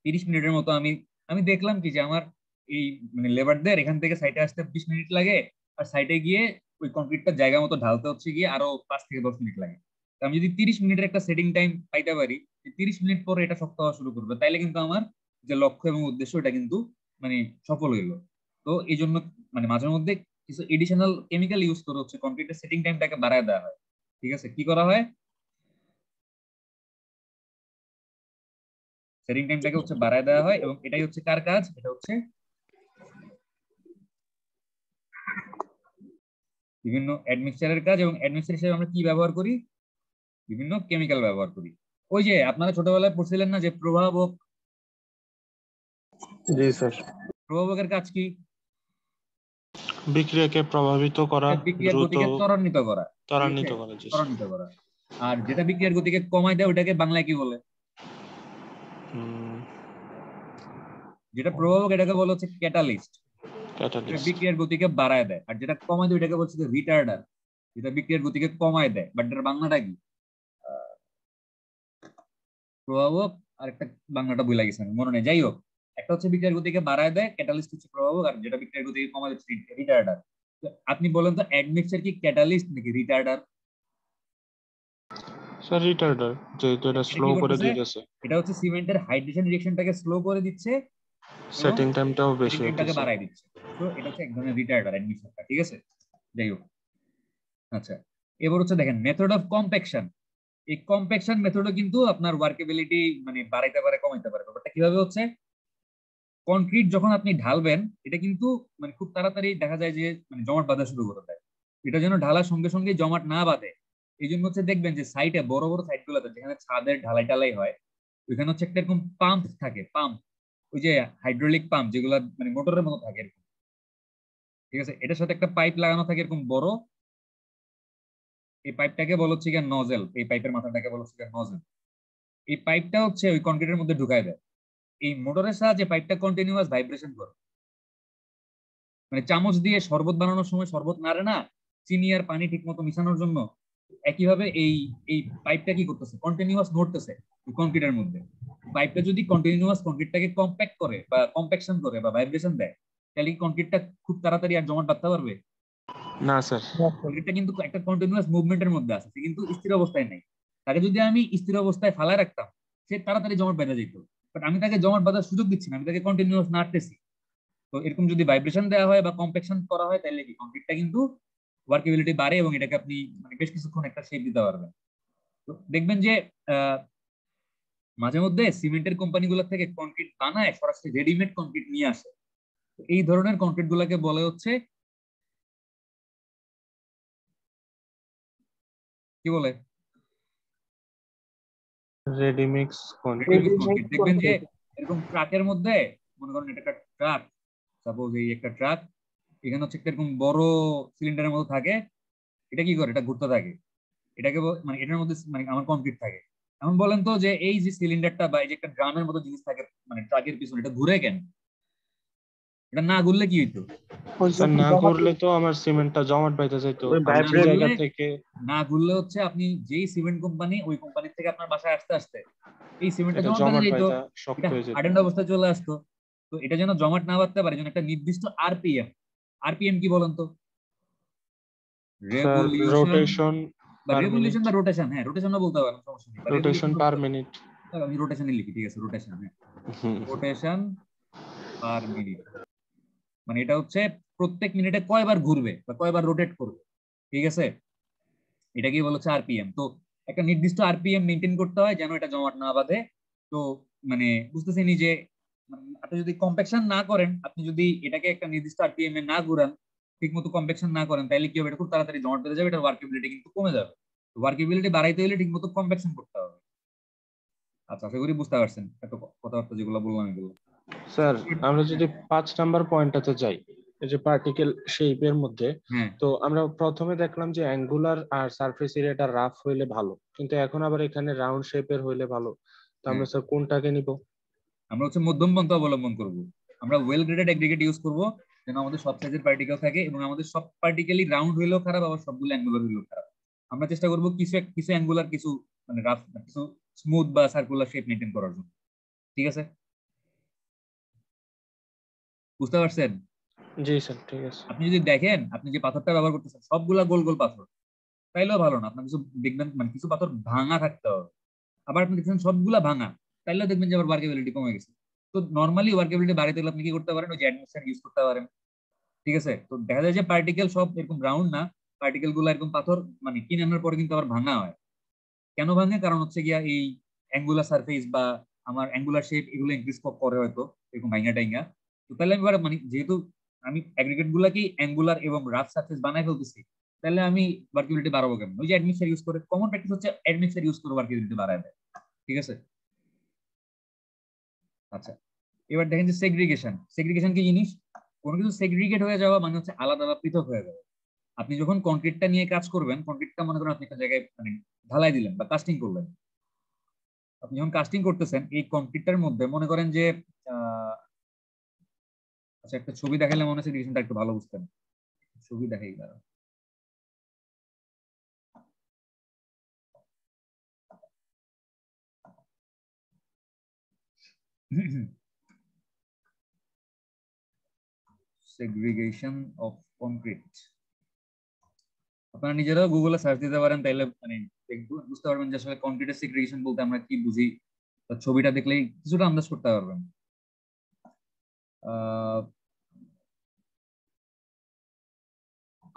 30 মিনিটের মতো। আমি আমি দেখলাম কি যে আমার এই মানে লেবারদের এখান থেকে সাইটে আসতে 20 মিনিট লাগে, আর সাইটে গিয়ে ওই কংক্রিটটা জায়গা মতো ঢালতে হচ্ছে গিয়ে আরো 5 থেকে 10 মিনিট লাগে। তো আমি যদি 30 মিনিটের একটা সেটিং টাইম পাইতে পারি, 30 মিনিট পরে এটা শক্ত হওয়া শুরু করবে, তাইলে কিন্তু আমার যে লক্ষ্য এবং উদ্দেশ্য এটা কিন্তু মানে সফল হইলো। তো এই জন্য মানে মাঝে মধ্যে কিছু এডিশনাল কেমিক্যাল ইউজ করে হচ্ছে কংক্রিটের সেটিং টাইমটাকে বাড়ায় দেওয়া হয়। ঠিক আছে, কি করা হয়, সেটিং টাইমটাকে হচ্ছে বাড়ায় দেওয়া হয়, এবং এটাই হচ্ছে কার কাজ, এটা হচ্ছে বিভিন্ন অ্যাডমিক্সারের কাজ। এবং অ্যাডমিক্সার হিসেবে আমরা কি ব্যবহার করি, বিভিন্ন কেমিক্যাল ব্যবহার করি। ওই যে আপনারা ছোটবেলায় পড়ছিলেন না যে প্রভাবক, জি স্যার। প্রভাবকের কাজ কি, বিক্রিয়াকে প্রভাবিত করা, বিক্রিয়ার দ্রুত গতিকে ত্বরান্বিত করা, ঠিক আছে, ত্বরান্বিত করা। জি স্যার। ত্বরান্বিত করা। আর যেটা বিক্রিয়ার গতিকে কমায় দেয় ওটাকে বাংলায় কি বলে, হুম, যেটা প্রভাবক এটাকে বলা হচ্ছে ক্যাটালিস্ট, যেটা ক্যাটালিস্ট। বিক্রিয়ার গতিকে বাড়ায় দেয়। আর যেটা কমায় দেয় ওটাকে বলছে রিটার্ডার, যেটা বিক্রিয়ার গতিকে কমায় দেয়। বাট এটার বাংলাটা কি, প্রভাবক, আর একটা বাংলাটা বই লাগিয়েছে আমি মনে নেই, যাই হোক, একটা হচ্ছে বিক্রিয়ার গতিকে বাড়ায় দেয়, ক্যাটালিস্ট হচ্ছে প্রভাবক, আর যেটা বিক্রিয়ার গতিকে কমায় হচ্ছে রিটার্ডার। আপনি বলেন তো অ্যাডমিক্সার কি ক্যাটালিস্ট নাকি রিটার্ডার? স্যার রিটার্ডার, যেহেতু এটা এটা স্লো কি করে করতেছে, দিতেছে। এটা হচ্ছে সিমেন্টের হাইড্রেশন রিঅ্যাকশনটাকে স্লো করে দিচ্ছে এবং সেটিং টাইমটাও সেটিং বেশি টাইমটাকে হইতেছে। বাড়ায় দিচ্ছে। তো এটা হচ্ছে এক ধরনের রিটার্ডার অ্যাডমিক্সারটা, ঠিক আছে, যাই হোক। আচ্ছা, এবার হচ্ছে দেখেন মেথড অফ কম্প্যাকশন। এই কম্প্যাকশন মেথডও কিন্তু আপনার ওয়ার্কেবিলিটি মানে বাড়াইতে পারে কমাইতে পারে। ব্যাপারটা কিভাবে হচ্ছে, কনক্রিট যখন আপনি ঢালবেন এটা কিন্তু মানে খুব তাড়াতাড়ি দেখা যায় যে মানে জমাট বাঁধা শুরু করে দেয়। এটা যেন ঢালার সঙ্গে সঙ্গে জমাট না বাঁধে, এই জন্য হচ্ছে দেখবেন যে সাইটে বড় বড় সাইট গুলোতে যেখানে ছাদের ঢালাই টালাই হয়, ওইখানে হচ্ছে একটা এরকম পাম্প থাকে, পাম্প, ওই যে হাইড্রোলিক পাম্প যেগুলো মানে মোটরের মতো থাকে এরকম, ঠিক আছে, এটার সাথে একটা পাইপ লাগানো থাকে এরকম বড়। এই পাইপটাকে বলা হচ্ছে গিয়ে নজেল, এই পাইপের মাথাটাকে বলা হচ্ছে গিয়ে নজেল। এই পাইপটা হচ্ছে ওই কনক্রিটের মধ্যে ঢুকায় দেয়। এই মোটরের সাহায্যে পাইপটা কন্টিনিউয়াস ভাইব্রেশন করে, মানে চামচ দিয়ে শরবত বানানোর সময় শরবত নাড়ে না, চিনি আর পানি ঠিক মতো মিশানোর জন্য, একইভাবে এই এই পাইপটা কি করতেছে, কন্টিনিউয়াস নড়তেছে কংক্রিটের মধ্যে। পাইপটা যদি কন্টিনিউয়াস কংক্রিটটাকে কম্প্যাক্ট করে বা কম্প্যাকশন করে বা ভাইব্রেশন দেয়, তাহলে কি কংক্রিটটা খুব তাড়াতাড়ি আর জমাট বাঁধতে পারবে? না স্যার। কংক্রিটটা কিন্তু একটা কন্টিনিউয়াস মুভমেন্টের মধ্যে আছে, সে কিন্তু স্থির অবস্থায় নেই। তাকে যদি আমি স্থির অবস্থায় ফালায় রাখতাম, সে তাড়াতাড়ি জমাট বেঁধে যেত। বাট আমি তাকে জমাট বাঁধার সুযোগ দিচ্ছি না, আমি তাকে কন্টিনিউয়াস নাড়তেছি। তো এরকম যদি ভাইব্রেশন দেওয়া হয় বা কম্প্যাকশন করা হয় তাহলে কি কংক্রিটটা কিন্তু ওয়ার্কেবিলিটি বাড়ে এবং এটাকে আপনি মানে বেশ কিছুক্ষণ একটা শেপ দিতে পারবেন। তো দেখবেন যে আহ, মাঝে মধ্যে সিমেন্টের কোম্পানিগুলো থেকে কংক্রিট বানায় সরাসরি রেডিমেড কংক্রিট নিয়ে আসে। তো এই ধরনের কংক্রিট গুলাকে বলে হচ্ছে কি বলে, ready mix ready concrete. Mix concrete দেখবেন যে এরকম ট্রাকের মধ্যে, মনে করেন এটা একটা ট্রাক, সাপোজ এই একটা ট্রাক, এখানে হচ্ছে একটা এরকম বড় সিলিন্ডারের মতো থাকে, এটা কি করে, এটা ঘুরতে থাকে, এটাকে মানে এটার মধ্যে মানে আমার কংক্রিট থাকে। এখন বলেন তো যে এই যে সিলিন্ডারটা বা এই যে একটা ড্রামের মতো জিনিস থাকে মানে ট্রাকের পিছনে, এটা ঘুরে কেন? এটা না ঘুরলে কি হইতো? স্যার না করলে তো আমার সিমেন্টটা জমাট বাইতে যেত না এক জায়গা ঘুরলে, থেকে। না ঘুরলে হচ্ছে আপনি যেই সিমেন্ট কোম্পানি, ওই কোম্পানি থেকে আপনার বাসায় আসতে আসতে এই সিমেন্টটা এটা জমাট বেঁধে জমাট যেত, বাইতা শক্ত এটা হয়ে যেত। হার্ডেন্ড অবস্থায় চলে আসতো। তো এটা যেন জমাট না বাঁধতে পারে, যেন একটা নির্দিষ্ট আরপিএম, আরপিএম কি বলেন তো? স্যার রেভলিউশন রোটেশন বা পার মিনিট। রেভলিউশন বা রোটেশন, হ্যাঁ রোটেশনও বলতে পারেন, সমস্যা নেই, বা রোটেশন রেভলিউশন পার বলতে পারেন। মিনিট। আমি রোটেশনই লিখি, ঠিক আছে, রোটেশন, হ্যাঁ রোটেশন পার মিনিট, মানে এটা হচ্ছে প্রত্যেক মিনিটে কয়বার ঘুরবে বা কয়বার রোটেট করবে, ঠিক আছে, এটাকেই বলা হচ্ছে আরপিএম। তো একটা নির্দিষ্ট আরপিএম মেনটেন করতে হয় যেন এটা জমাট না বাঁধে। তো মানে বুঝতেছেনি যে আপনি যদি কম্প্যাকশন না করেন, আপনি যদি এটাকে একটা নির্দিষ্ট আরপিএম এ না ঘুরান, ঠিক মতো কম্প্যাকশন না করেন, তাহলে কি হবে, এটা খুব তাড়াতাড়ি জমাট বেঁধে যাবে, এটা ওয়ার্কেবিলিটি কিন্তু কমে যাবে। ওয়ার্কেবিলিটি বাড়াইতে হলে ঠিক মতো কম্প্যাকশন করতে হবে। আচ্ছা, আশা করি বুঝতে পারছেন এত কথাবার্তা যেগুলো বললাম এগুলো। স্যার আমরা যদি 5 নাম্বার পয়েন্টটাতে যাই, এই যে পার্টিকেল শেপের মধ্যে, হ্যাঁ, তো আমরা প্রথমে দেখলাম যে অ্যাঙ্গুলার আর সারফেস এরিয়াটা রাফ হইলে ভালো, কিন্তু এখন আবার এখানে রাউন্ড শেপের হইলে ভালো। তো হ্যাঁ, আমরা স্যার কোনটাকে নিব? আমরা হচ্ছে মধ্যম পন্থা অবলম্বন করব। আমরা ওয়েল গ্রেডেড এগ্রিগেট ইউজ করব, যেন আমাদের সব সাইজের পার্টিকেল থাকে এবং আমাদের সব পার্টিকেলই রাউন্ড হইলেও খারাপ, আবার সবগুলো অ্যাঙ্গুলার হইলেও খারাপ। আমরা চেষ্টা করব কিছু কিছু অ্যাঙ্গুলার, কিছু মানে রাফ, কিছু স্মুথ বা সার্কুলার শেপ মেনটেন করার জন্য, ঠিক আছে, বুঝতে পারছেন? জি স্যার, ঠিক আছে। আপনি যদি দেখেন আপনি যে পাথরটা ব্যবহার করতেছেন সবগুলা গোল গোল পাথর, তাইলেও ভালো না, আপনার কিছু দেখবেন মানে কিছু পাথর ভাঙা থাকতে হবে। আবার আপনি দেখছেন সবগুলা ভাঙা, তাইলেও দেখবেন যে আবার ওয়ার্কেবিলিটি কমে গেছে। তো নর্মালি ওয়ার্কেবিলিটি বাড়াইতে হলে আপনি কি করতে পারেন, ওই যে অ্যাডমিশন ইউজ করতে পারেন, ঠিক আছে। তো দেখা যায় যে পার্টিকেল সব এরকম রাউন্ড না, পার্টিকেল গুলো এরকম পাথর মানে কিনে আনার পরে কিন্তু আবার ভাঙা হয়। কেন ভাঙে? কারণ হচ্ছে গিয়া এই অ্যাঙ্গুলার সারফেস বা আমার অ্যাঙ্গুলার শেপ এগুলো ইনক্রিজ করে হয়তো এরকম ভাঙা টাইঙ্গা। তো তাহলে আমি মানে যেহেতু আমি অ্যাগ্রিগেট গুলাকে অ্যাঙ্গুলার এবং রাফ সারফেস বানাই ফেলতেছি, তাহলে আমি ওয়ার্কেবিলিটি বাড়াবো কেমন? ওই যে অ্যাডমিক্সার ইউজ করে, কমন প্র্যাকটিস হচ্ছে অ্যাডমিক্সার ইউজ করে ওয়ার্কেবিলিটি বাড়ায় দেয়, ঠিক আছে। আচ্ছা, এবার দেখেন যে সেগ্রিগেশন, সেগ্রিগেশন কি জিনিস? কোনো কিছু সেগ্রিগেট হয়ে যাওয়া মানে হচ্ছে আলাদা আলাদা পৃথক হয়ে যাওয়া। আপনি যখন কংক্রিটটা নিয়ে কাজ করবেন, কংক্রিটটা মনে করেন আপনি একটা জায়গায় মানে ঢালাই দিলেন বা কাস্টিং করলেন, আপনি যখন কাস্টিং করতেছেন এই কংক্রিটটার মধ্যে মনে করেন যে আহ, আচ্ছা একটা ছবি দেখালে মনে হচ্ছে ডিরেকশনটা একটু ভালো বুঝতেন। ছবি দেখাই দাঁড়া। সেগ্রিগেশন অফ কংক্রিট, আপনারা নিজেরাও গুগলে সার্চ দিতে পারেন, তাইলে মানে বুঝতে পারবেন যে আসলে কংক্রিটের সেগ্রিগেশন বলতে আমরা কি বুঝি। ছবিটা দেখলেই কিছুটা আন্দাজ করতে পারবেন। আহ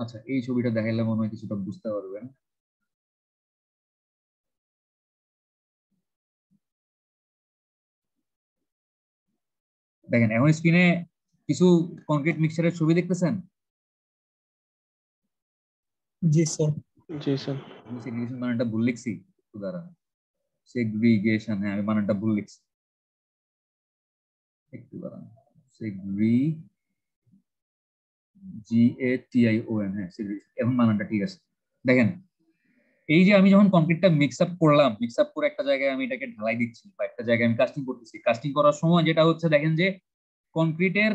আচ্ছা, এই ছবিটা দেখাইলে মনে হয় কিছুটা বুঝতে পারবেন। দেখেন এখন স্ক্রিনে কিছু কংক্রিট মিক্সচারের ছবি দেখতেছেন। জি স্যার। জি স্যার। আমি সেগ্রিগেশন বানানটা ভুল লিখছি, একটু দাঁড়ান। সেগ্রিগেশন, হ্যাঁ আমি বানানটা ভুল লিখছি, একটু দাঁড়ান। সেগ্রি, GATION, হ্যাঁ সেগ্রিগেশন, এখন বানানটা ঠিক আছে। দেখেন এই যে আমি যখন কংক্রিটটা মিক্স আপ করলাম, মিক্স আপ করে একটা জায়গায় আমি এটাকে ঢালাই দিচ্ছি বা একটা জায়গায় আমি কাস্টিং করতেছি, কাস্টিং করার সময় যেটা হচ্ছে দেখেন যে কংক্রিটের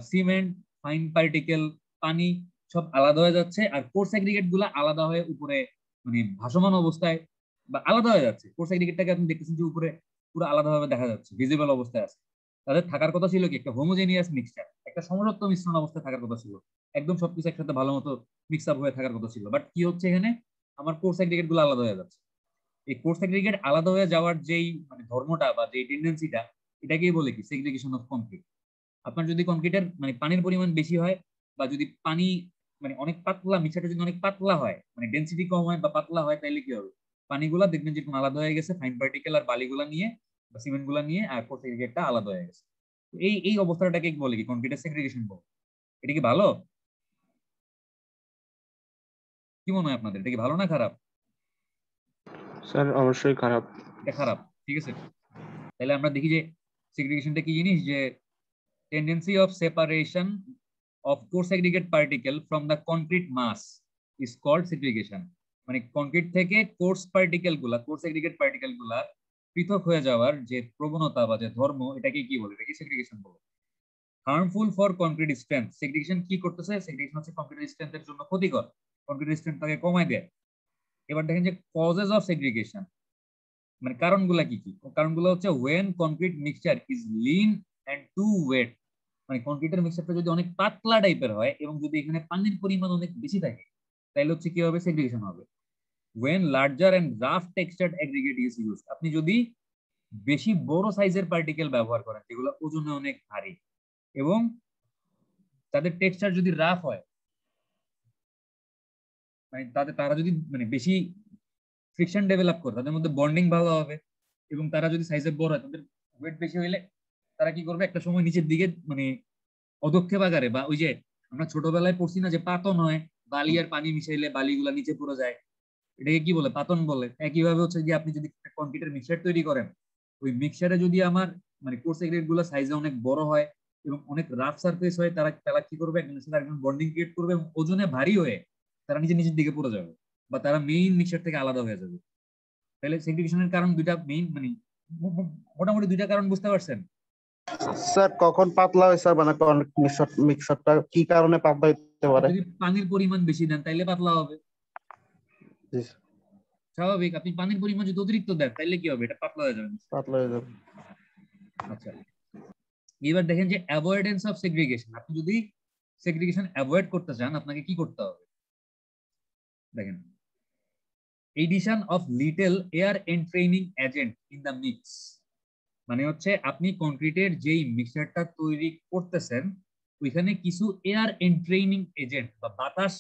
সিমেন্ট, ফাইন পার্টিকেল, পানি সব আলাদা হয়ে যাচ্ছে, আর কোর্স এগ্রিগেট গুলা আলাদা হয়ে উপরে মানে ভাসমান অবস্থায় বা আলাদা হয়ে যাচ্ছে। কোর্স এগ্রিগেটটাকে আপনি দেখতেছেন যে উপরে পুরো আলাদাভাবে দেখা যাচ্ছে, ভিজিবল অবস্থায় আছে। তাদের থাকার কথা ছিল কি একটা হোমোজেনিয়াস মিক্সচার, একটা সমরত্ব মিশ্রণ অবস্থায় থাকার কথা ছিল, একদম সবকিছু একসাথে ভালো মতো মিক্স আপ হয়ে থাকার কথা ছিল। বাট কি হচ্ছে এখানে, আমার কোর্স এগ্রিগেট গুলো আলাদা হয়ে যাচ্ছে। এই কোর্স এগ্রিগেট আলাদা হয়ে যাওয়ার যেই মানে ধর্মটা বা যেই টেন্ডেন্সিটা, এটাকেই বলে কি সেগ্রিগেশন অফ কংক্রিট। আপনার যদি কংক্রিটের মানে পানির পরিমাণ বেশি হয়, বা যদি পানি মানে অনেক পাতলা, মিক্সারটা যদি অনেক পাতলা হয় মানে ডেন্সিটি কম হয় বা পাতলা হয়, তাহলে কি হবে, পানিগুলা দেখবেন যেরকম আলাদা হয়ে গেছে ফাইন পার্টিকেল আর বালিগুলা নিয়ে বা সিমেন্ট গুলা নিয়ে, আর কোর্স এগ্রিগেটটা আলাদা হয়ে গেছে। এই এই অবস্থাটাকে বলে কি কংক্রিটের সেগ্রিগেশন বলে। এটা কি ভালো? কি মনে হয় আপনাদের, এটা কি ভালো না খারাপ? স্যার অবশ্যই খারাপ। এটা খারাপ, ঠিক আছে। তাহলে আমরা দেখি যে সেগ্রিগেশনটা কি জিনিস, যে tendency of separation of coarse aggregate particle from the concrete mass is called segregation। মানে কংক্রিট থেকে কোর্স পার্টিকেল গুলা, কোর্স এগ্রিগেট পার্টিকেল গুলা পৃথক হয়ে যাওয়ার যে প্রবণতা বা যে ধর্ম, এটাকে কি বলে? এটাকে সেগ্রিগেশন বলে। Harmful for concrete strength, segregation কি করতেছে? সেগ্রিগেশন হচ্ছে কংক্রিট স্ট্রেংথের জন্য ক্ষতিকর, কংক্রিট স্ট্রেংথটাকে কমায় দেয়। এবার দেখেন যে কজেস অফ সেগ্রিগেশন, মানে কারণগুলা কি কি? কারণগুলো হচ্ছে when concrete mixture is lean and too wet, মানে কংক্রিটের মিক্সচারটা যদি অনেক পাতলা টাইপের হয় এবং যদি এখানে পানির পরিমাণ অনেক বেশি থাকে, তাহলে হচ্ছে কি হবে? সেগ্রিগেশন হবে। when larger and rough textured aggregate is used, আপনি যদি বেশি বড় সাইজের পার্টিকেল ব্যবহার করেন যেগুলো ওজনে অনেক ভারী এবং তাদের টেক্সচার যদি রাফ হয়, মানে তারা যদি মানে বেশি ফ্রিকশন ডেভেলপ করে, তাদের মধ্যে বন্ডিং ভালো হবে এবং তারা যদি সাইজে বড় হয়, তাদের ওয়েট বেশি হইলে তারা কি করবে? একটা সময় নিচের দিকে মানে অদক্ষেপ আকারে, বা ওই যে আমরা ছোটবেলায় পড়ছি না যে পাতন হয়, বালি আর পানি মিশাইলে বালিগুলা নিচে পড়ে যায়, এটাকে কি বলে? পাতন বলে। একইভাবে হচ্ছে যে আপনি যদি কংক্রিটের মিক্সচার তৈরি করেন, ওই মিক্সচারে যদি আমার মানে কোর্স এগ্রিগেট গুলো সাইজে অনেক বড় হয় এবং অনেক রাফ সারফেস হয়, তারা কি করবে? একজনের সাথে একজন বন্ডিং ক্রিয়েট করবে এবং ওজনে ভারী হয়ে তারা নিচের দিকে পড়ে যাবে বা তারা মেইন মিক্সচার থেকে আলাদা হয়ে যাবে। তাহলে সেগ্রিগেশনের কারণ দুইটা মেইন, মানে মোটামুটি দুইটা কারণ বুঝতে পারছেন? স্যার কখন পাতলা হয় স্যার, মানে মিক্সারটা কি কারণে পাতলা হতে পারে? যদি পানির পরিমাণ বেশি দেন তাইলে পাতলা হবে, স্বাভাবিক। আপনি পানির পরিমাণ যদি অতিরিক্ত দেন তাইলে কি হবে? এটা পাতলা হয়ে যাবে, পাতলা হয়ে যাবে। আচ্ছা, এবার দেখেন যে অ্যাভয়েডেন্স অফ সেগ্রিগেশন, আপনি যদি সেগ্রিগেশন অ্যাভয়েড করতে চান আপনাকে কি করতে হবে? দেখেন, addition of little air entraining agent in the mix, মানে হচ্ছে আপনি কংক্রিটের যেই মিক্সচারটা তৈরি করতেছেন ওইখানে কিছু এয়ার এন্ট্রেইনিং এজেন্ট বা বাতাস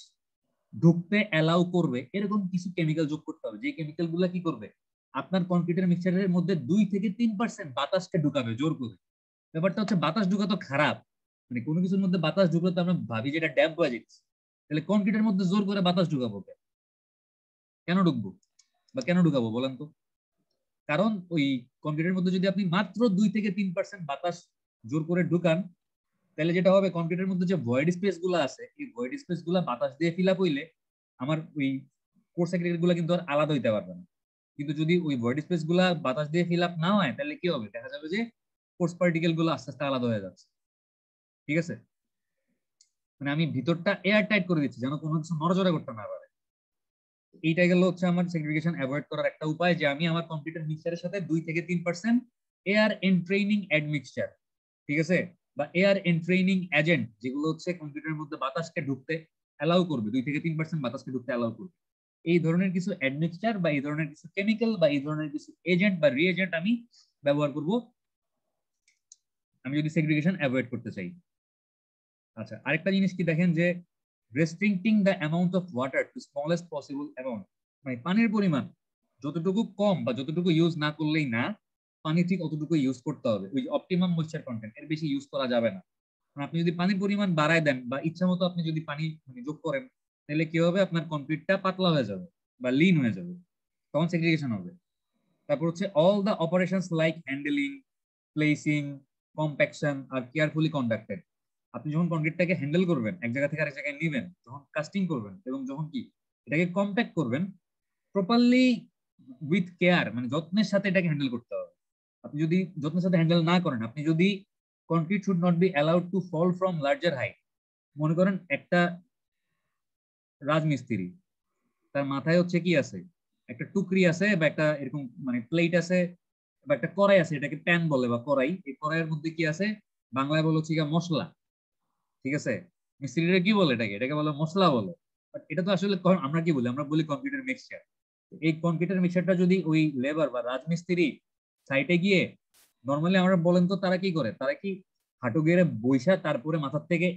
ঢুকতে অ্যালাউ করবে এরকম কিছু কেমিক্যাল যোগ করতে হবে, যে কেমিক্যাল গুলা কি করবে? আপনার কংক্রিটের মিক্সচারের মধ্যে 2 থেকে 3% বাতাসকে ঢুকাবে জোর করে। ব্যাপারটা হচ্ছে বাতাস ঢুকা তো খারাপ, মানে কোনো কিছুর মধ্যে বাতাস ঢুকলে তো আমরা ভাবি যেটা ড্যাম্প হয়ে যাচ্ছে, তাহলে কংক্রিটের মধ্যে জোর করে বাতাস ঢুকাবো কেন ঢুকবো বা কেন ঢুকাবো বলেন তো? কারণ ওই কংক্রিটের মধ্যে যদি আপনি মাত্র 2 থেকে 3% বাতাস জোর করে ঢুকান, তাহলে যেটা হবে, কংক্রিটের মধ্যে যে ভয়েড স্পেস গুলো আছে এই ভয়েড স্পেস গুলা বাতাস দিয়ে ফিল আপ হইলে আমার ওই কোর্স এগ্রিগেট গুলা কিন্তু আর আলাদা হইতে পারবে না। কিন্তু যদি ওই ভয়েড স্পেস গুলা বাতাস দিয়ে ফিল আপ না হয়, তাহলে কি হবে? দেখা যাবে যে কোর্স পার্টিকেল গুলো আস্তে আস্তে আলাদা হয়ে যাচ্ছে, ঠিক আছে? মানে আমি ভিতরটা এয়ার টাইট করে দিচ্ছি যেন কোনো কিছু নড়াচড়া করতে না পারে। এইটা গেল হচ্ছে আমার সেগ্রিগেশন অ্যাভয়েড করার একটা উপায়, যে আমি আমার কম্পিউটার মিক্সচারের সাথে 2 থেকে 3% এয়ার এন্ট্রেইনিং অ্যাডমিক্সচার, ঠিক আছে, বা এয়ার এন্ট্রেইনিং এজেন্ট, যেগুলো হচ্ছে কম্পিউটারের মধ্যে বাতাসকে ঢুকতে অ্যালাউ করবে, 2 থেকে 3% বাতাসকে ঢুকতে অ্যালাউ করবে। এই ধরনের কিছু অ্যাডমিক্সচার বা এই ধরনের কিছু কেমিক্যাল বা এই ধরনের কিছু এজেন্ট বা রিএজেন্ট আমি ব্যবহার করব আমি যদি সেগ্রিগেশন অ্যাভয়েড করতে চাই। আচ্ছা, আরেকটা জিনিস কি দেখেন, যে রেস্ট্রিক্টিং the amount of water two smallest possible amount, মানে পানির পরিমাণ যতটুকু কম বা যতটুকু ইউজ না করলেই না, পানি ঠিক অতটুকু ইউজ করতে হবে, ওই অপটিমাম ময়েশ্চার কন্টেন্ট, এর বেশি ইউজ করা যাবে না। আপনি যদি পানির পরিমাণ বাড়ায় দেন বা ইচ্ছা মতো আপনি যদি পানি মানে যোগ করেন, তাহলে কি হবে? আপনার কংক্রিটটা পাতলা হয়ে যাবে বা লিন হয়ে যাবে, তখন সেগ্রিগেশন হবে। তারপর হচ্ছে all the operations like handling, placing, compaction আর কেয়ারফুলি কন্ডাক্টেড। আপনি যখন কংক্রিটটাকে হ্যান্ডেল করবেন, এক জায়গা থেকে আরেক জায়গায় নিবেন, যখন কাস্টিং করবেন এবং যখন কি এটাকে কম্প্যাক্ট করবেন প্রপারলি উইথ কেয়ার, মানে যত্নের সাথে এটাকে হ্যান্ডেল করতে হবে। আপনি যদি যত্নের সাথে হ্যান্ডেল না করেন, আপনি যদি concrete should not be allowed to fall from larger height. মনে করেন একটা রাজমিস্ত্রি, তার মাথায় হচ্ছে কি আছে? একটা টুকরি আছে বা একটা এরকম মানে প্লেট আছে বা একটা কড়াই আছে, এটাকে প্যান বলে বা কড়াই। এই কড়াইয়ের মধ্যে কি আছে? বাংলায় বলো হচ্ছে মশলা, ঠিক আছে? মিস্ত্রিরা কি বলে? এটাকে বলে মশলা বলে। বাট এটা তো আসলে আমরা কি বলি? আমরা বলি কংক্রিটের মিক্সচার। এই কংক্রিটের মিক্সচারটা যদি ওই লেবার বা রাজমিস্ত্রি সাইটে গিয়ে নর্মালি আমরা বলেন তো তারা কি করে? তারা কি হাঁটু গেড়ে বৈশা তারপরে মাথার থেকে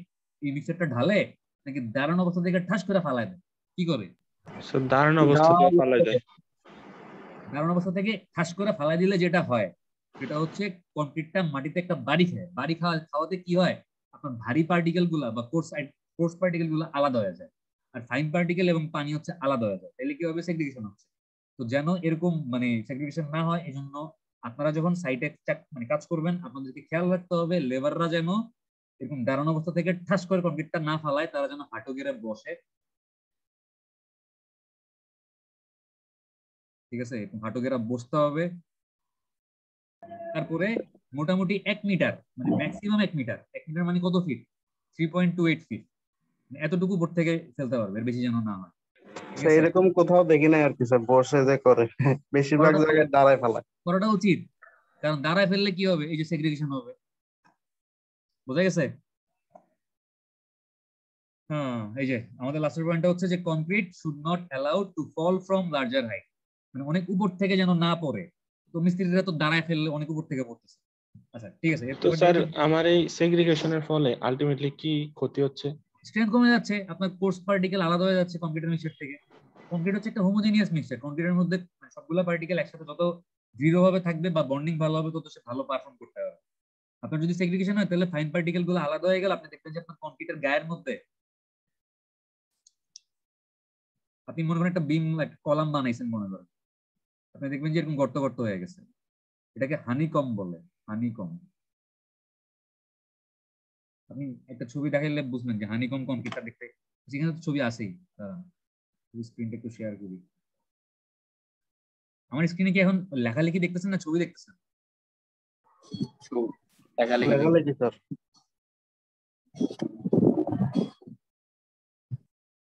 এই মিক্সচারটা ঢালে, নাকি দাঁড়ানো অবস্থা থেকে ঠাস করে ফালায় দেয়? কি করে? দাঁড়ানো অবস্থাতে ফালাই দেয়। দাঁড়ানো অবস্থা থেকে ঠাস করে ফালাই দিলে যেটা হয় সেটা হচ্ছে কংক্রিটটা মাটিতে একটা বাড়ি খাওয়াতে কি হয়? আপনার ভারী পার্টিকেল গুলা বা কোর্স পার্টিকেল গুলা আলাদা হয়ে যায়, আর ফাইন পার্টিকেল এবং পানি হচ্ছে আলাদা হয়ে যায়। তাহলে কি হবে? সেগ্রিগেশন হচ্ছে। তো যেন এরকম মানে সেগ্রিগেশন না হয়, এই জন্য আপনারা যখন সাইটে মানে কাজ করবেন আপনাদেরকে খেয়াল রাখতে হবে লেবাররা যেন এরকম দাঁড়ানো অবস্থা থেকে ঠাস করে কংক্রিটটা না ফালায়, তারা যেন হাঁটু গেড়ে বসে। ঠিক আছে, এরকম হাঁটু গেড়ে বসতে হবে। তারপরে মোটামুটি 1 মিটার, মানে ম্যাক্সিমাম 1 মিটার, 1 মিটার মানে কত ফিট? 3.28 ফিট, এতটুকু বোর্ড থেকে ফেলতে পারবে, এর বেশি যেন না হয়। ঠিক আছে, এরকম কোথাও দেখি নাই আর কি স্যার, বসে যে করে বেশিরভাগ জায়গায় দাঁড়ায় ফেলায়। করাটা উচিত, কারণ দাঁড়ায় ফেললে কি হবে, এই যে সেগ্রিগেশন হবে। বোঝা গেছে? হ্যাঁ, এই যে আমাদের লাস্টের পয়েন্টটা হচ্ছে যে concrete should not allowed to fall from larger height, মানে অনেক উপর থেকে যেন না পড়ে। তো মিস্ত্রিরা তো দাঁড়ায় ফেললে অনেক উপর থেকে পড়তেছে। আচ্ছা ঠিক আছে, তো স্যার আমার এই সেগ্রিগেশনের ফলে আলটিমেটলি কি ক্ষতি হচ্ছে? স্ট্রেংথ কমে যাচ্ছে, আপনার কোর্স পার্টিকেল আলাদা হয়ে যাচ্ছে কংক্রিটের মিক্সচার থেকে। কংক্রিট হচ্ছে একটা হোমোজেনিয়াস মিক্সচার, কংক্রিটের মধ্যে সবগুলা পার্টিকেল একসাথে যত দৃঢ়ভাবে থাকবে বা বন্ডিং ভালো হবে তত সে ভালো পারফর্ম করতে হবে। আপনার যদি সেগ্রিগেশন হয় তাহলে ফাইন পার্টিকেল গুলো আলাদা হয়ে গেল, আপনি দেখবেন যে আপনার কংক্রিটের গায়ের মধ্যে আপনি মনে করেন একটা বিম, একটা কলাম বানাইছেন মনে করেন, আপনি দেখবেন যে এরকম গর্ত গর্ত হয়ে গেছে। এটাকে হানিকম বলে, হানিকম। আপনি একটা ছবি দেখাইলে বুঝবেন যে হানিকম কংক্রিটটা দেখতে, যেখানে তো ছবি আছেই। স্ক্রিনটা একটু শেয়ার করি। আমার স্ক্রিনে কি এখন লেখালেখি দেখতেছেন না ছবি দেখতেছেন? লেখালেখি স্যার।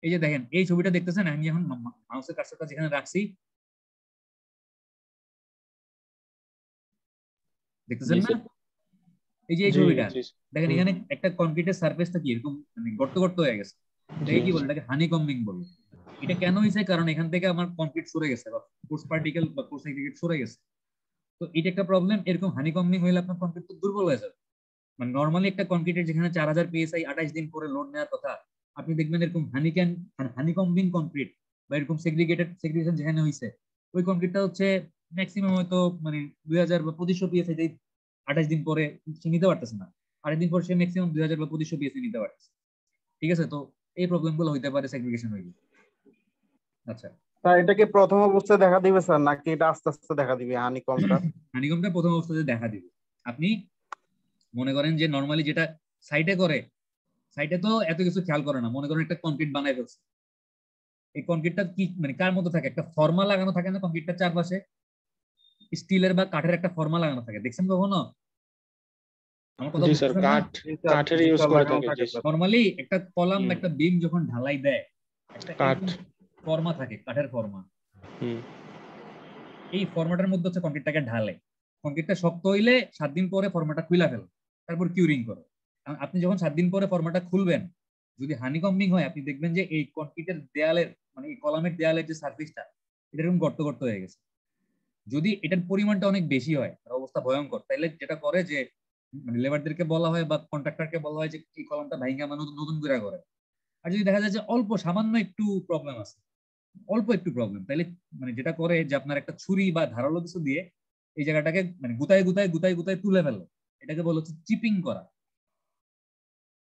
এই যে দেখেন এই ছবিটা দেখতেছেন, আমি এখন মাউসের কার্সারটা যেখানে রাখছি দেখতেছেন না? এই যে এই ছবিটা দেখেন, এখানে একটা কংক্রিটের সারফেসটা কি এরকম মানে গর্ত গর্ত হয়ে গেছে। এটাকে কি বলে? এটাকে হানিকম্বিং বলে। এটা কেন হয়েছে? কারণ এখান থেকে আমার কংক্রিট সরে গেছে বা কোর্স পার্টিকেল বা কোর্স এগ্রিগেট সরে গেছে। তো এটা একটা প্রবলেম। এরকম হানিকম্বিং হইলে আপনার কংক্রিট তো দুর্বল হয়ে যাবে। মানে নরমালি একটা কংক্রিটের যেখানে 4000 পিএসআই 28 দিন পরে লোড নেওয়ার কথা, আপনি দেখবেন এরকম হানিকম্বিং কংক্রিট বা এরকম সেগ্রিগেশন যেখানে হয়েছে, ওই কংক্রিটটা হচ্ছে ম্যাক্সিমাম হয়তো মানে 2000 বা 2500 পিএসআই 28 দিন পরে সে নিতে পারতেছে না। 8 দিন পর সে ম্যাক্সিমাম 2000 বা 2500 পিএসআই নিতে পারতেছে। ঠিক আছে, তো এই প্রবলেম গুলো হইতে পারে সেগ্রিগেশন হইলে। আচ্ছা, স্যার এটা কি প্রথম অবস্থায় দেখা দিবে স্যার, নাকি এটা আস্তে আস্তে দেখা দিবে হানিকমটা? হানিকমটা প্রথম অবস্থাতে দেখা দিবে। আপনি মনে করেন যে নরমালি যেটা সাইটে করে, সাইটে তো এত কিছু খেয়াল করে না। মনে করেন একটা কংক্রিট বানাই ফেলছে, এই কংক্রিটটা কি মানে কার মতো থাকে? একটা ফর্মা লাগানো থাকে না কংক্রিটটার চারপাশে? স্টিলের বা কাঠের একটা ফর্মা লাগানো থাকে, দেখছেন কখনো? আমার কথা জি স্যার, বুঝতেছেন না? কাঠের ইউজ করে থাকে। নরমালি একটা কলাম একটা বিম যখন ঢালাই দেয়, একটা কাঠ ফর্মা থাকে, কাঠের ফর্মা। এই ফর্মাটার মধ্যে হচ্ছে কংক্রিটটাকে ঢালে। কংক্রিটটা শক্ত হইলে 7 দিন পরে ফর্মাটা খুলে ফেলে, তারপর কিউরিং করে। আপনি যখন 7 দিন পরে ফর্মাটা খুলবেন, যদি হানিকম্বিং হয় আপনি দেখবেন যে এই কংক্রিটের দেয়ালের মানে এই কলামের দেয়ালের যে সার্ফেসটা এটা এরকম গর্ত গর্ত হয়ে গেছে। যদি এটার পরিমাণটা অনেক বেশি হয়, তার অবস্থা ভয়ঙ্কর, তাহলে যেটা করে যে মানে লেবারদেরকে বলা হয় বা কন্ট্রাক্টরকে বলা হয় যে এই কলামটা ভাঙা মানে নতুন করে। আর যদি দেখা যায় যে অল্প সামান্য একটু প্রবলেম আছে, অল্প একটু প্রবলেম, তাহলে মানে যেটা করে যে আপনার একটা ছুরি বা ধারালো কিছু দিয়ে এই জায়গাটাকে মানে গুতায় তুলে ফেললো। এটাকে বলা হচ্ছে চিপিং করা।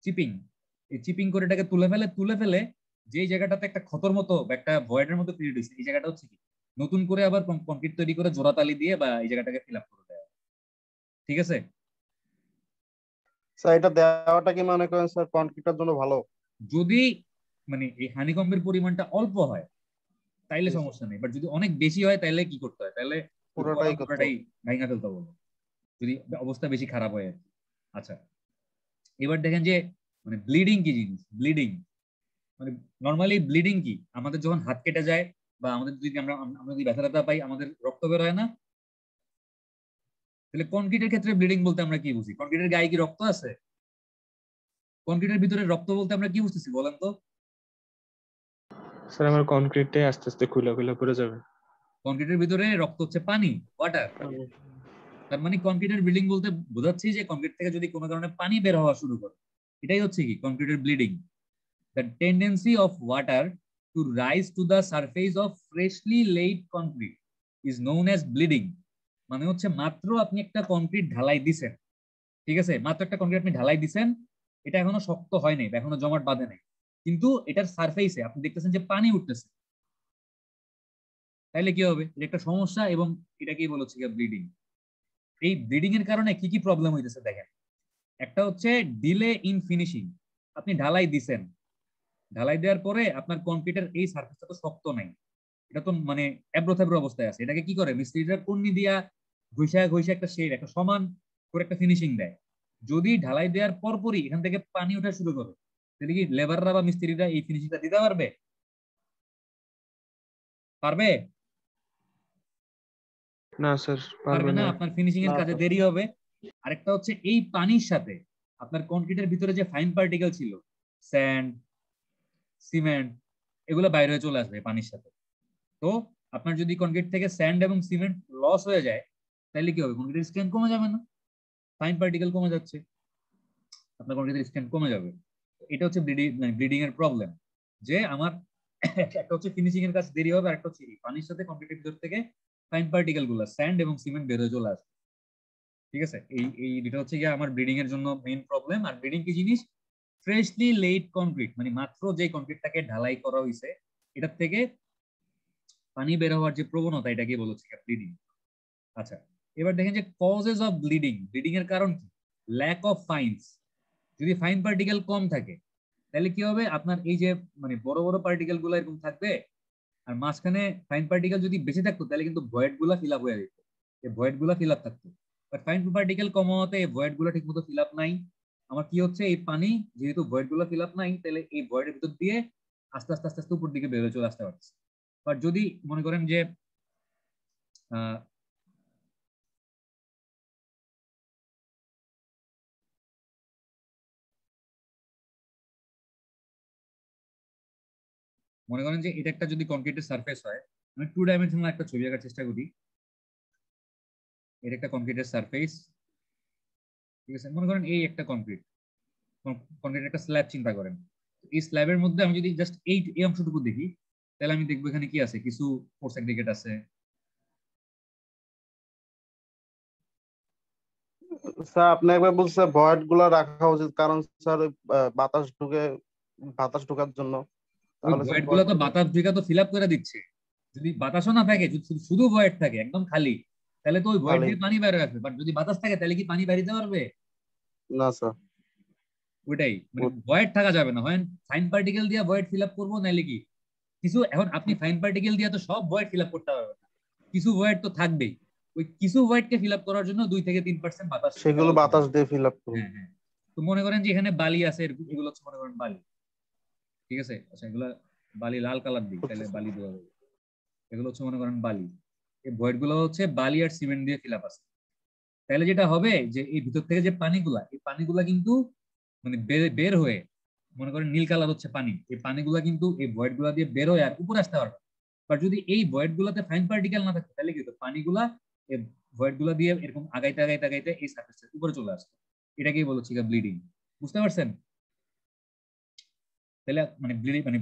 চিপিং, এই চিপিং করে এটাকে তুলে ফেলে যে জায়গাটাতে একটা ক্ষতর মতো একটা ভয়েডের মতো ক্রিয়েট হয়েছে, এই জায়গাটা হচ্ছে কি নতুন করে আবার কংক্রিট তৈরি করে জোড়াতালি দিয়ে বা এই জায়গাটাকে ফিল আপ করে দেয়। ঠিক আছে স্যার, এটা দেওয়াটা কি মনে করেন স্যার কনক্রিটের জন্য ভালো? যদি মানে এই হানিকম্বের পরিমাণটা অল্প হয় তাইলে সমস্যা নেই, বাট যদি অনেক বেশি হয় তাহলে কি করতে হয়? তাহলে পুরোটাই ভাঙা ফেলতে বলো, যদি অবস্থা বেশি খারাপ হয়। আচ্ছা, এবার দেখেন যে মানে ব্লিডিং কি জিনিস। ব্লিডিং মানে নরমালি ব্লিডিং কি, আমাদের যখন হাত কেটে যায় বা আমাদের যদি আমরা যদি ব্যথা ব্যথা পাই আমাদের রক্ত বের হয় না? তাহলে কনক্রিটের ক্ষেত্রে ব্লিডিং বলতে আমরা কি বুঝি? কনক্রিটের গায়ে কি রক্ত আছে? কনক্রিটের ভিতরে রক্ত বলতে আমরা কি বুঝতেছি বলেন তো? স্যার আমার কনক্রিটে আস্তে আস্তে খুলে পড়ে যাবে। কনক্রিটের ভিতরে রক্ত হচ্ছে পানি, ওয়াটার। তার মানে কনক্রিটের ব্লিডিং বলতে বোঝাচ্ছি যে কনক্রিট থেকে যদি কোনো কারণে পানি বের হওয়া শুরু করে, এটাই হচ্ছে কি কনক্রিটের bleeding. The tendency of water to rise to the surface of freshly laid concrete is known as bleeding. মানে হচ্ছে মাত্র আপনি একটা কনক্রিট ঢালাই দিছেন, ঠিক আছে, মাত্র একটা কনক্রিট আপনি ঢালাই দিছেন, এটা এখনো শক্ত হয় নাই, এখনো জমাট বাঁধে নাই, কিন্তু এটার সারফেসে আপনি দেখতেছেন যে পানি উঠতেছে। তাহলে কি হবে? এটা একটা সমস্যা এবং এটাকেই বলা হচ্ছে ব্লিডিং। এই ব্লিডিং এর কারণে কি কি প্রবলেম হইতেছে দেখেন। একটা হচ্ছে ডিলে ইন ফিনিশিং। আপনি ঢালাই দিছেন, ঢালাই দেওয়ার পরে আপনার কংক্রিটের এই সারফেসটা তো শক্ত নাই, এটা তো মানে এবড়ো থেবড়ো অবস্থায় আছে। এটাকে কি করে মিস্ত্রিরা কন্নি দিয়া ঘষা ঘষা একটা শেড, একটা সমান করে একটা ফিনিশিং দেয়। যদি ঢালাই দেওয়ার পরপরই এখান থেকে পানি ওঠা শুরু করে, তাহলে কি লেবাররা বা মিস্ত্রিরা এই ফিনিশিংটা দিতে পারবে? পারবে? না স্যার, পারবে পারবে না, না। আপনার ফিনিশিং এর না কাজে স্যার। দেরি হবে। আরেকটা হচ্ছে এই পানির সাথে আপনার কংক্রিটের ভিতরে যে ফাইন পার্টিকেল ছিল, স্যান্ড, সিমেন্ট, এগুলো বাইরে হয়ে চলে আসবে পানির সাথে। তো আপনার যদি কংক্রিট থেকে স্যান্ড এবং সিমেন্ট লস হয়ে যায়, তাহলে কি হবে? কংক্রিটের স্ট্রেংথ কমে যাবে না? ফাইন পার্টিকেল কমে যাচ্ছে, আপনার কংক্রিটের স্ট্রেংথ কমে যাবে। এটা হচ্ছে ব্লিডিং এর প্রবলেম, যে আমার একটা হচ্ছে ফিনিশিং এর কাজ দেরি হবে, আর একটা হচ্ছে পানির সাথে কংক্রিটের ভিতর থেকে ফাইন পার্টিকেল গুলো, স্যান্ড এবং সিমেন্ট বের হয়ে চলে আসবে। ঠিক আছে, এই এটা হচ্ছে গিয়ে আমার ব্লিডিং এর জন্য মেইন প্রবলেম। আর ব্লিডিং কি জিনিস? ফ্রেশলি লেইড কংক্রিট, মানে মাত্র যে কংক্রিটটাকে ঢালাই করা হয়েছে এটার থেকে পানি বের হওয়ার যে প্রবণতা, এটাকে বলা হচ্ছে ব্লিডিং। আচ্ছা, এবার দেখেন যে কজেস অফ ব্লিডিং। ব্লিডিং এর কারণ কি? Lack of fines. যদি ফাইন পার্টিকেল কম থাকে তাহলে কি হবে? আপনার এই যে মানে বড় বড় পার্টিকেল গুলো এরকম থাকবে, আর মাঝখানে ফাইন পার্টিকেল যদি বেশি থাকতো তাহলে কিন্তু ভয়েড গুলা ফিল আপ হয়ে যেত, এই ভয়েড গুলা ফিল আপ থাকতো। বাট ফাইন পার্টিকেল কম হওয়াতে এই ভয়েড গুলা ঠিক মতো ফিল আপ নাই। আমার কি হচ্ছে? এই পানি যেহেতু ভয়েড গুলা ফিল আপ নাই, তাহলে এই ভয়েডের ভিতর দিয়ে আস্তে আস্তে আস্তে আস্তে উপর দিকে বের হয়ে চলে আসতে পারছে। বাট যদি মনে করেন যে আহ মনে করেন যে এটা একটা যদি কংক্রিটের সারফেস হয়, আমি 2 ডাইমেনশনাল একটা ছবি আঁকার চেষ্টা করি। এটা একটা কংক্রিটের সারফেস, ঠিক আছে? মনে করেন এই একটা কংক্রিট, কংক্রিটের একটা স্ল্যাব চিন্তা করেন। এই স্ল্যাবের মধ্যে আমি যদি জাস্ট এই অংশটুকু দেখি, তাহলে আমি দেখবো এখানে কি আছে? কিছু ফোর্স অ্যাগ্রিগেট আছে। স্যার আপনি একবার বলছে ভয়েড গুলা রাখা উচিত, কারণ স্যার বাতাস ঢুকে, বাতাস ঢোকার জন্য। ওই তাহলে স্যার ভয়েড গুলো ভয়েড তো বাতাস ঢুকে তো ফিল আপ করে দিচ্ছে। যদি বাতাসও না থাকে, যদি শুধু ভয়েড থাকে একদম খালি, তাহলে তো ওই ভয়েড খালি। দিয়ে পানি বের আসবে। বাট যদি বাতাস থাকে তাহলে কি পানি বেরিয়ে পারবে? না স্যার। ওইটাই, মানে ভয়েড থাকা যাবে না। হয় ফাইন পার্টিকেল দিয়ে ভয়েড ফিল আপ করবো, নাহলে কি কিছু। এখন আপনি ফাইন পার্টিকেল দিয়ে তো সব ভয়েড ফিল আপ করতে পারবেন না, কিছু ভয়েড তো থাকবেই। ওই কিছু ভয়েড কে ফিল আপ করার জন্য 2 থেকে 3% বাতাস সেগুলো দেওয়া উচিত। বাতাস দিয়ে ফিল আপ করুন। হ্যাঁ হ্যাঁ। তো মনে করেন যে এখানে বালি আছে, এগুলো হচ্ছে মনে করেন বালি, ঠিক আছে? আচ্ছা, এগুলা বালি লাল কালার দিই, তাহলে বালি দেওয়া যাবে। এগুলো হচ্ছে মনে করেন বালি। এই ভয়েড গুলো হচ্ছে বালি আর সিমেন্ট দিয়ে ফিল আপ আছে। তাহলে যেটা হবে যে এই ভিতর থেকে যে পানিগুলা, এই পানিগুলা কিন্তু মানে বের বের হয়ে, মনে করেন নীল কালার হচ্ছে পানি, এই পানিগুলা কিন্তু এই ভয়েড গুলা দিয়ে বের হয়ে আর উপরে আসতে পারবে। বাট যদি এই ভয়েড গুলাতে ফাইন পার্টিকেল না থাকতো, তাহলে কি হতো? পানিগুলা এই ভয়েড গুলা দিয়ে এরকম আগাইতে আগাইতে আগাইতে এই সারফেসের উপরে চলে আসতো। এটাকেই বলছি ব্লিডিং। বুঝতে পারছেন? তাহলে মানে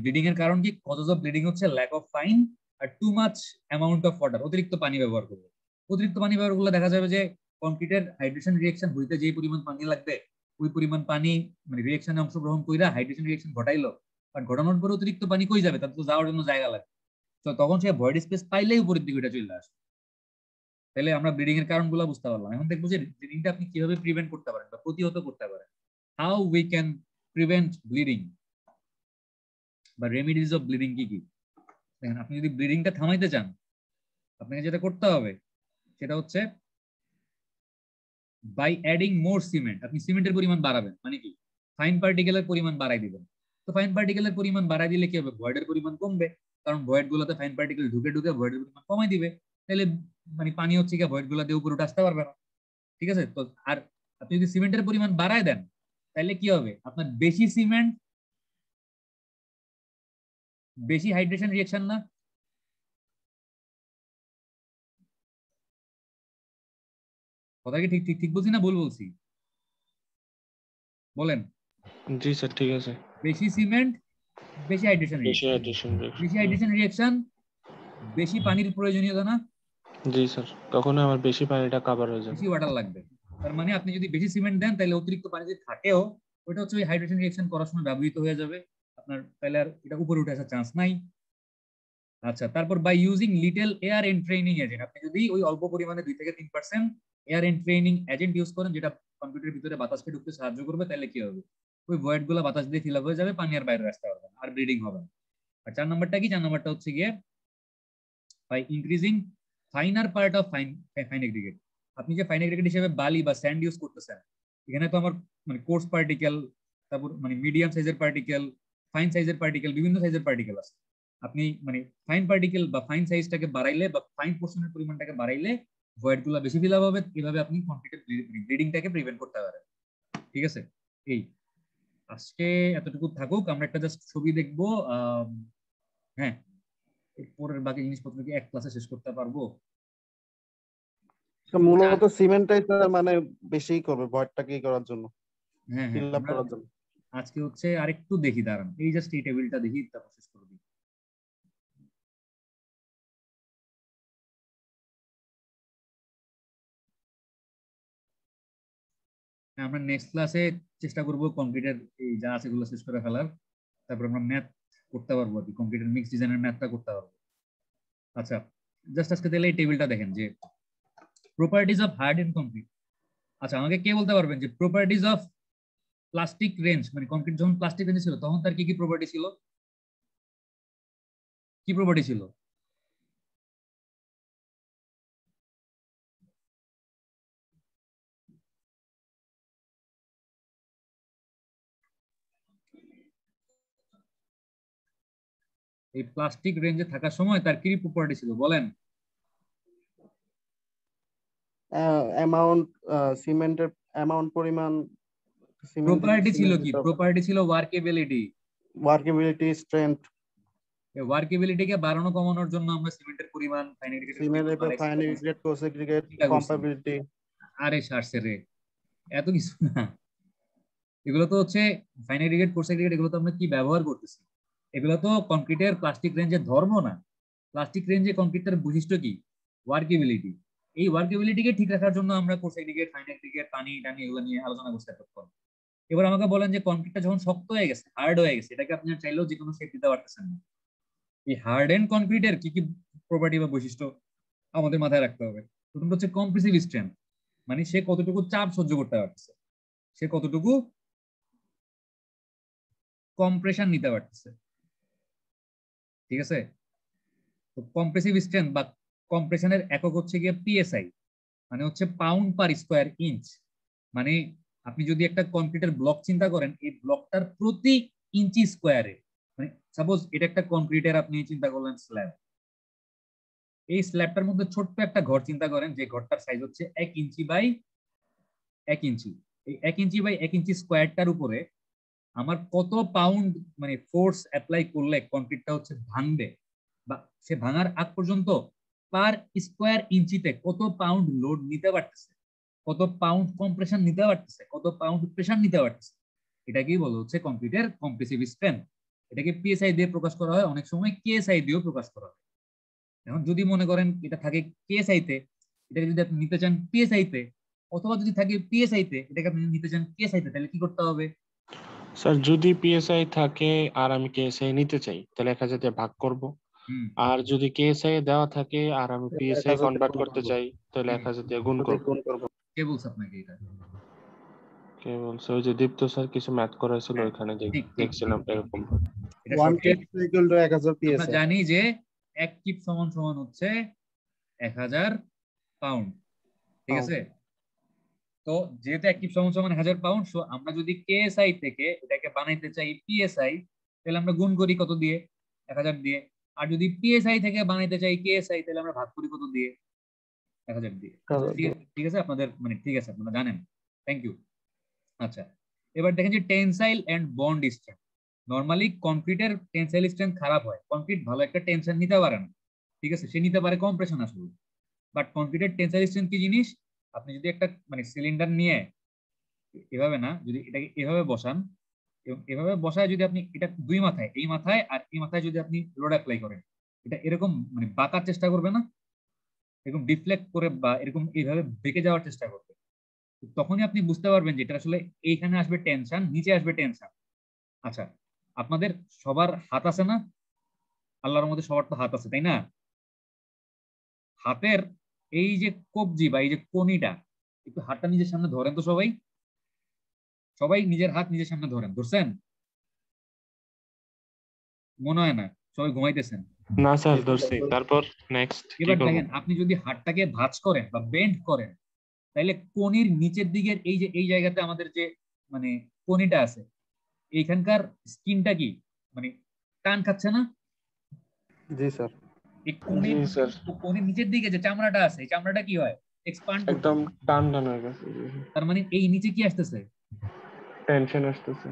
ব্লিডিং এর কারণ কি? কজেস অফ ব্লিডিং হচ্ছে ল্যাক অফ ফাইন আর too much amount of water, অতিরিক্ত পানি ব্যবহার করবে। অতিরিক্ত পানি ব্যবহার করলে দেখা যাবে যে কংক্রিটের হাইড্রেশন রিয়েকশন হইতে যে পরিমাণ পানি লাগবে, ওই পরিমাণ পানি মানে রিয়েকশনে অংশগ্রহণ কইরা হাইড্রেশন রিয়েকশন ঘটাইলো, আর ঘটানোর পরে অতিরিক্ত পানি কই যাবে? তার তো যাওয়ার জন্য জায়গা লাগবে। তো তখন সে ভয়েড স্পেস পাইলেই উপরের দিকে এটা চলে আসে। তাহলে আমরা ব্লিডিং এর কারণগুলো বুঝতে পারলাম। এখন দেখবো যে ব্লিডিংটা আপনি কিভাবে প্রিভেন্ট করতে পারেন বা প্রতিহত করতে পারেন। How we can prevent bleeding বা রেমিডিজ অফ ব্লিডিং কি কি। দেখেন, আপনি যদি ব্লিডিংটা থামাইতে চান, আপনাকে যেটা করতে হবে সেটা হচ্ছে বাই অ্যাডিং মোর সিমেন্ট। আপনি সিমেন্টের পরিমাণ বাড়াবেন, মানে কি? ফাইন পার্টিকেলের পরিমাণ বাড়াই দিবেন। তো ফাইন পার্টিকেলের পরিমাণ বাড়াই দিলে কি হবে? ভয়েডের পরিমাণ কমবে, কারণ ভয়েড গুলোতে ফাইন পার্টিকেল ঢুকে ঢুকে ভয়েডের পরিমাণ কমাই দিবে। তাহলে মানে পানি হচ্ছে কি ভয়েড গুলা দিয়ে উপরে উঠে আসতে পারবে না। ঠিক আছে তো? আর আপনি যদি সিমেন্টের পরিমাণ বাড়ায় দেন, তাহলে কি হবে? আপনার বেশি সিমেন্ট, বেশি হাইড্রেশন রিয়েকশন না? কথা কি ঠিক ঠিক ঠিক বলছি না ভুল বলছি? বলেন। জি স্যার, ঠিক আছে। বেশি সিমেন্ট, বেশি হাইড্রেশন বেশি রিয়েকশন। হাইড্রেশন বেশি হাইড্রেশন রিয়েকশন, বেশি পানির প্রয়োজনীয়তা না? জি স্যার, তখন আমার বেশি পানিটা কাভার হয়ে যাবে। বেশি ওয়াটার লাগবে। তার মানে আপনি যদি বেশি সিমেন্ট দেন, তাহলে অতিরিক্ত পানি যদি থাকেও, ওটা হচ্ছে ওই হাইড্রেশন রিয়েকশন করার সময় ব্যবহৃত হয়ে যাবে আপনার, তাহলে আর এটা উপরে উঠে আসার চান্স নাই। আচ্ছা, তারপর by using little air entraining agent, আপনি যদি ওই অল্প পরিমাণে 2 থেকে 3% এয়ার এন্ট্রেইনিং এজেন্ট ইউজ করেন যেটা কম্পিউটারের ভিতরে বাতাসকে ঢুকতে সাহায্য করবে, তাহলে কি হবে, ওই ভয়েড গুলো বাতাস দিয়ে ফিল আপ হয়ে যাবে, পানি আর বাইরে আসতে পারবে না, আর ব্লিডিং হবে না। আর 4 নাম্বারটা কি, 4 নাম্বারটা হচ্ছে গিয়ে by increasing finer part of fine aggregate. আপনি যে ফাইন এগ্রিগেট হিসেবে বালি বা স্যান্ড ইউজ করতেছেন, এখানে তো আমার মানে কোর্স পার্টিকেল, তারপর মানে মিডিয়াম সাইজের পার্টিকেল, ফাইন সাইজের পার্টিকেল, বিভিন্ন সাইজের পার্টিকেল আছে। আপনি মানে ফাইন পার্টিকেল বা ফাইন সাইজটাকে বাড়াইলে বা ফাইন পোর্শনের পরিমাণটাকে বাড়াইলে ভয়েড গুলো বেশি ফিল আপ হবে, এভাবে আপনি কন্ক্রিটের ব্লিডিংটাকে প্রিভেন্ট করতে পারেন। ঠিক আছে, এই আজকে এতটুকু থাকুক, আমরা একটা জাস্ট ছবি দেখবো। হ্যাঁ, পরের বাকি জিনিসপত্র কি এক ক্লাসে শেষ করতে পারবো? মূলত সিমেন্টটাই মানে বেশি করবে ভয়েডটাকে করার জন্য, হ্যাঁ হ্যাঁ, ফিল আপ করার জন্য। আজকে হচ্ছে আরেকটু দেখি, দাঁড়ান এই জাস্ট এই টেবিলটা দেখি, তারপর শেষ করে দিই। আমরা নেক্সট ক্লাসে চেষ্টা করব কংক্রিটের এই যা আছে এগুলো শেষ করে ফেলার, তারপর আমরা ম্যাথ করতে পারবো আর কি, কংক্রিটের মিক্স ডিজাইনের ম্যাথটা করতে পারবো। আচ্ছা, জাস্ট আজকে তাহলে এই টেবিলটা দেখেন যে properties of hard and concrete. আচ্ছা, আমাকে কে বলতে পারবেন যে প্রপার্টিজ অফ প্লাস্টিক রেঞ্জ, মানে কংক্রিট যখন প্লাস্টিক রেঞ্জ ছিল তখন তার কি কি প্রপার্টি ছিল, কি প্রপার্টি ছিল? এই প্লাস্টিক রেঞ্জে থাকার সময় তার কি প্রপার্টি ছিল বলেন? অ্যামাউন্ট, সিমেন্টের অ্যামাউন্ট, পরিমাণ, প্রপার্টি ছিল কি? প্রপার্টি ছিল ওয়ার্কেবিলিটি। ওয়ার্কেবিলিটি, স্ট্রেংথ। ওয়ার্কেবিলিটিকে বাড়ানো কমানোর জন্য আমরা সিমেন্টের পরিমাণ, ফাইন এগ্রিগেটেড কোর্স এগ্রিগেট, কম্পাবিলিটি। আরে সারছে রে, এত কিছু না, এগুলো তো হচ্ছে ফাইন এগ্রিগেট, কোর্স এগ্রিগেট, এগুলো তো আমরা কি ব্যবহার করতেছি, এগুলো তো কংক্রিটের প্লাস্টিক রেঞ্জের ধর্ম না। প্লাস্টিক রেঞ্জে কংক্রিটের বৈশিষ্ট্য কি? ওয়ার্কেবিলিটি। এই ওয়ার্কেবিলিটিকে ঠিক রাখার জন্য আমরা কোর্স এগ্রিগেট, ফাইন এগ্রিগেট, পানি টানি এগুলো নিয়ে আলোচনা করতে পারতাম। এবার আমাকে বলেন যে কংক্রিটটা যখন শক্ত হয়ে গেছে, হার্ড হয়ে গেছে, এটাকে আপনি চাইলেও যে কোনো শেপ দিতে পারতেছেন না। এই হার্ড এন্ড কংক্রিটের কি কি প্রপার্টি বা বৈশিষ্ট্য আমাদের মাথায় রাখতে হবে? প্রথমটা হচ্ছে কম্প্রেসিভ স্ট্রেংথ, মানে সে কতটুকু চাপ সহ্য করতে পারতেছে, সে কতটুকু কম্প্রেশন নিতে পারতেছে। ঠিক আছে, তো কম্প্রেসিভ স্ট্রেংথ বা কম্প্রেশনের একক হচ্ছে গিয়ে পিএসআই, মানে হচ্ছে পাউন্ড পার স্কোয়ার ইঞ্চ। মানে আপনি যদি একটা কংক্রিটের ব্লক চিন্তা করেন, এই ব্লকটার প্রতি ইঞ্চি স্কোয়ারে, মানে সাপোজ এটা একটা কংক্রিটের আপনি চিন্তা করলেন স্ল্যাব, এই স্ল্যাবটার মধ্যে ছোট্ট একটা ঘর চিন্তা করেন, যে ঘরটার সাইজ হচ্ছে 1 ইঞ্চি বাই 1 ইঞ্চি। এই 1 ইঞ্চি বাই 1 ইঞ্চি স্কোয়ারটার উপরে আমার কত পাউন্ড মানে ফোর্স অ্যাপ্লাই করলে কংক্রিটটা হচ্ছে ভাঙবে, বা সে ভাঙার আগ পর্যন্ত পার স্কোয়ার ইঞ্চিতে কত পাউন্ড লোড নিতে পারতেছে, কত পাউন্ড কম্প্রেশন নিতে পারতেছে, কত পাউন্ড প্রেশার নিতে পারতেছে, এটাকেই বলা হচ্ছে কংক্রিটের কম্প্রেসিভ স্ট্রেংথ। এটাকে পিএসআই দিয়ে প্রকাশ করা হয়, অনেক সময় কেএসআই দিয়েও প্রকাশ করা হয়। এখন যদি মনে করেন এটা থাকে কেএসআই তে, এটাকে যদি আপনি নিতে চান পিএসআই তে, অথবা যদি থাকে পিএসআই তে, এটাকে আপনি নিতে চান কেএসআই তে, তাহলে কি করতে হবে? স্যার যদি পিএসআই থাকে আর আমি কেএসআই নিতে চাই, তাহলে 1000 দিয়ে ভাগ করব। আর যদি কেএসআই দেওয়া থাকে আর আমি পিএসআই কনভার্ট করতে চাই, তাহলে 1000 দিয়ে গুণ করব। কে বলছে আপনাকে এটা? কে বলছে? ওই যে দীপ্ত স্যার কিছু ম্যাথ করাইছিল, ওখানে দেখছিলাম এরকম। এটা 1 সঠিক। কিপ ইকুয়াল টু 1000 আমরা পিএসআই। জানি যে 1 কিপ সমান সমান হচ্ছে 1000 পাউন্ড। ঠিক আছে, তো যেহেতু 1 কিপ সমান সমান 1000 পাউন্ড, সো আমরা যদি কেএসআই থেকে এটাকে বানাইতে চাই পিএসআই, তাহলে আমরা গুণ করি কত দিয়ে? 1000 দিয়ে। আর যদি পিএসআই থেকে বানাইতে চাই কেএসআই, তাহলে আমরা ভাগ করি কত দিয়ে? 1000 দিয়ে। ঠিক আছে, আপনাদের মানে ঠিক আছে, আপনারা জানেন। Thank you. আচ্ছা, এবার দেখেন যে tensile and bond strength. Normally কংক্রিটের টেনসাইল স্ট্রেংথ খারাপ হয়, কংক্রিট ভালো একটা টেনশন নিতে পারে না। ঠিক আছে, সে নিতে পারে কম্প্রেশন আসলে, বাট কংক্রিটের টেনসাইল স্ট্রেংথ কি জিনিস? আপনি যদি একটা মানে সিলিন্ডার নিয়ে এভাবে না, যদি এটাকে এভাবে বসান এবং এভাবে বসায় যদি আপনি এটা দুই মাথায়, এই মাথায় আর এই মাথায় যদি আপনি লোড অ্যাপ্লাই করেন, এটা এরকম মানে বাঁকার চেষ্টা করবে না, এরকম ডিফ্লেক্ট করে বা এরকম এইভাবে বেঁকে যাওয়ার চেষ্টা করবে, তখনই আপনি বুঝতে পারবেন যে এটা আসলে এইখানে আসবে টেনশন, নিচে আসবে টেনশন। আচ্ছা, আপনাদের সবার হাত আছে না? আল্লাহর মধ্যে সবার তো হাত আছে, তাই না? হাতের এই যে কবজি বা এই যে কনিটা, একটু হাতটা নিজের সামনে ধরেন তো সবাই, সবাই নিজের হাত নিজের সামনে ধরেন, ধরছেন? মনে হয় না, সবাই ঘুমাইতেছেন। না স্যার ধরছি। তারপর নেক্সট কি এবার করব? দেখেন, আপনি যদি হাতটাকে ভাঁজ করেন বা বেন্ড করেন, তাহলে কনির নিচের দিকের এই যে এই জায়গাতে আমাদের যে মানে কনিটা আছে, এইখানকার স্কিনটা কি মানে টান খাচ্ছে না? জি স্যার। এই জি কনির স্যার, কনির নিচের দিকে যে চামড়াটা আছে, এই চামড়াটা কি হয়? এক্সপান্ড একদম করতেছে। টান টান হয়ে গেছে। তার মানে এই নিচে কি আসতেছে? টেনশন আসতেছে।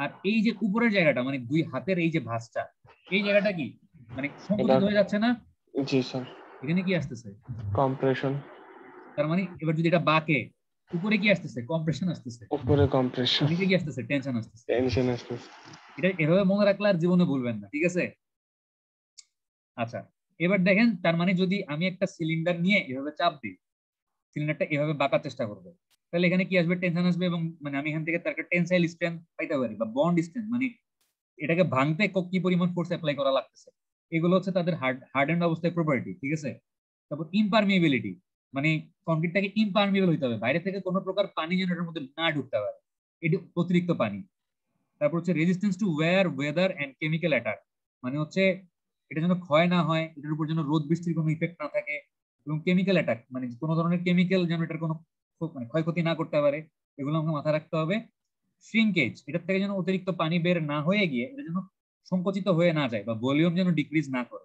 আর এই যে উপরের জায়গাটা মানে দুই হাতের এই যে ভাঁজটা, এই জায়গাটা কি মানে এটা সংকুচিত হয়ে যাচ্ছে না? জি স্যার, এখানে কি আসতেছে? কম্প্রেশন। তার মানে এবার যদি এটা বাঁকে, উপরে কি আসতেছে? কম্প্রেশন আসতেছে। উপরে আর কম্প্রেশন, নিচে কি আসতেছে? টেনশন আসতেছে। টেনশন আসতেছে। এটা এভাবে মনে রাখলে আর জীবনে ভুলবেন না, ঠিক আছে? আচ্ছা, এবার দেখেন, তার মানে যদি আমি একটা সিলিন্ডার নিয়ে এভাবে চাপ দিই, সিলিন্ডারটা এভাবে বাঁকার চেষ্টা করবে, তাহলে এখানে কি আসবে? টেনশন আসবে, এবং মানে আমি এখান থেকে তার একটা টেনসাইল স্ট্রেংথ পাইতে পারি বা বন্ড স্ট্রেংথ, মানে এটাকে ভাঙতে কি পরিমাণ ফোর্স অ্যাপ্লাই করা লাগতেছে। এগুলো হচ্ছে তাদের হার্ড এন্ড অবস্থায় প্রপার্টি, ঠিক আছে? তারপর ইমপারমিএবিলিটি, মানে কংক্রিটটাকে ইমপারমিএবল হইতে হবে, বাইরে থেকে কোনো প্রকার পানি যেন এটার মধ্যে না ঢুকতে পারে, এটি অতিরিক্ত পানি। তারপর হচ্ছে resistance to weather and chemical attack, মানে হচ্ছে এটা যেন ক্ষয় না হয়, এটার উপর যেন রোদ বৃষ্টির কোনো ইফেক্ট না থাকে, এবং কেমিক্যাল অ্যাটাক মানে কোনো ধরনের কেমিক্যাল যেন এটার কোনো মানে ক্ষয়ক্ষতি না করতে পারে, এগুলো আমাকে মাথায় রাখতে হবে। শ্রিঙ্কেজ, এটার থেকে যেন অতিরিক্ত পানি বের না হয়ে গিয়ে এটা যেন সংকুচিত হয়ে না যায় বা ভলিউম যেন ডিক্রিজ না করে।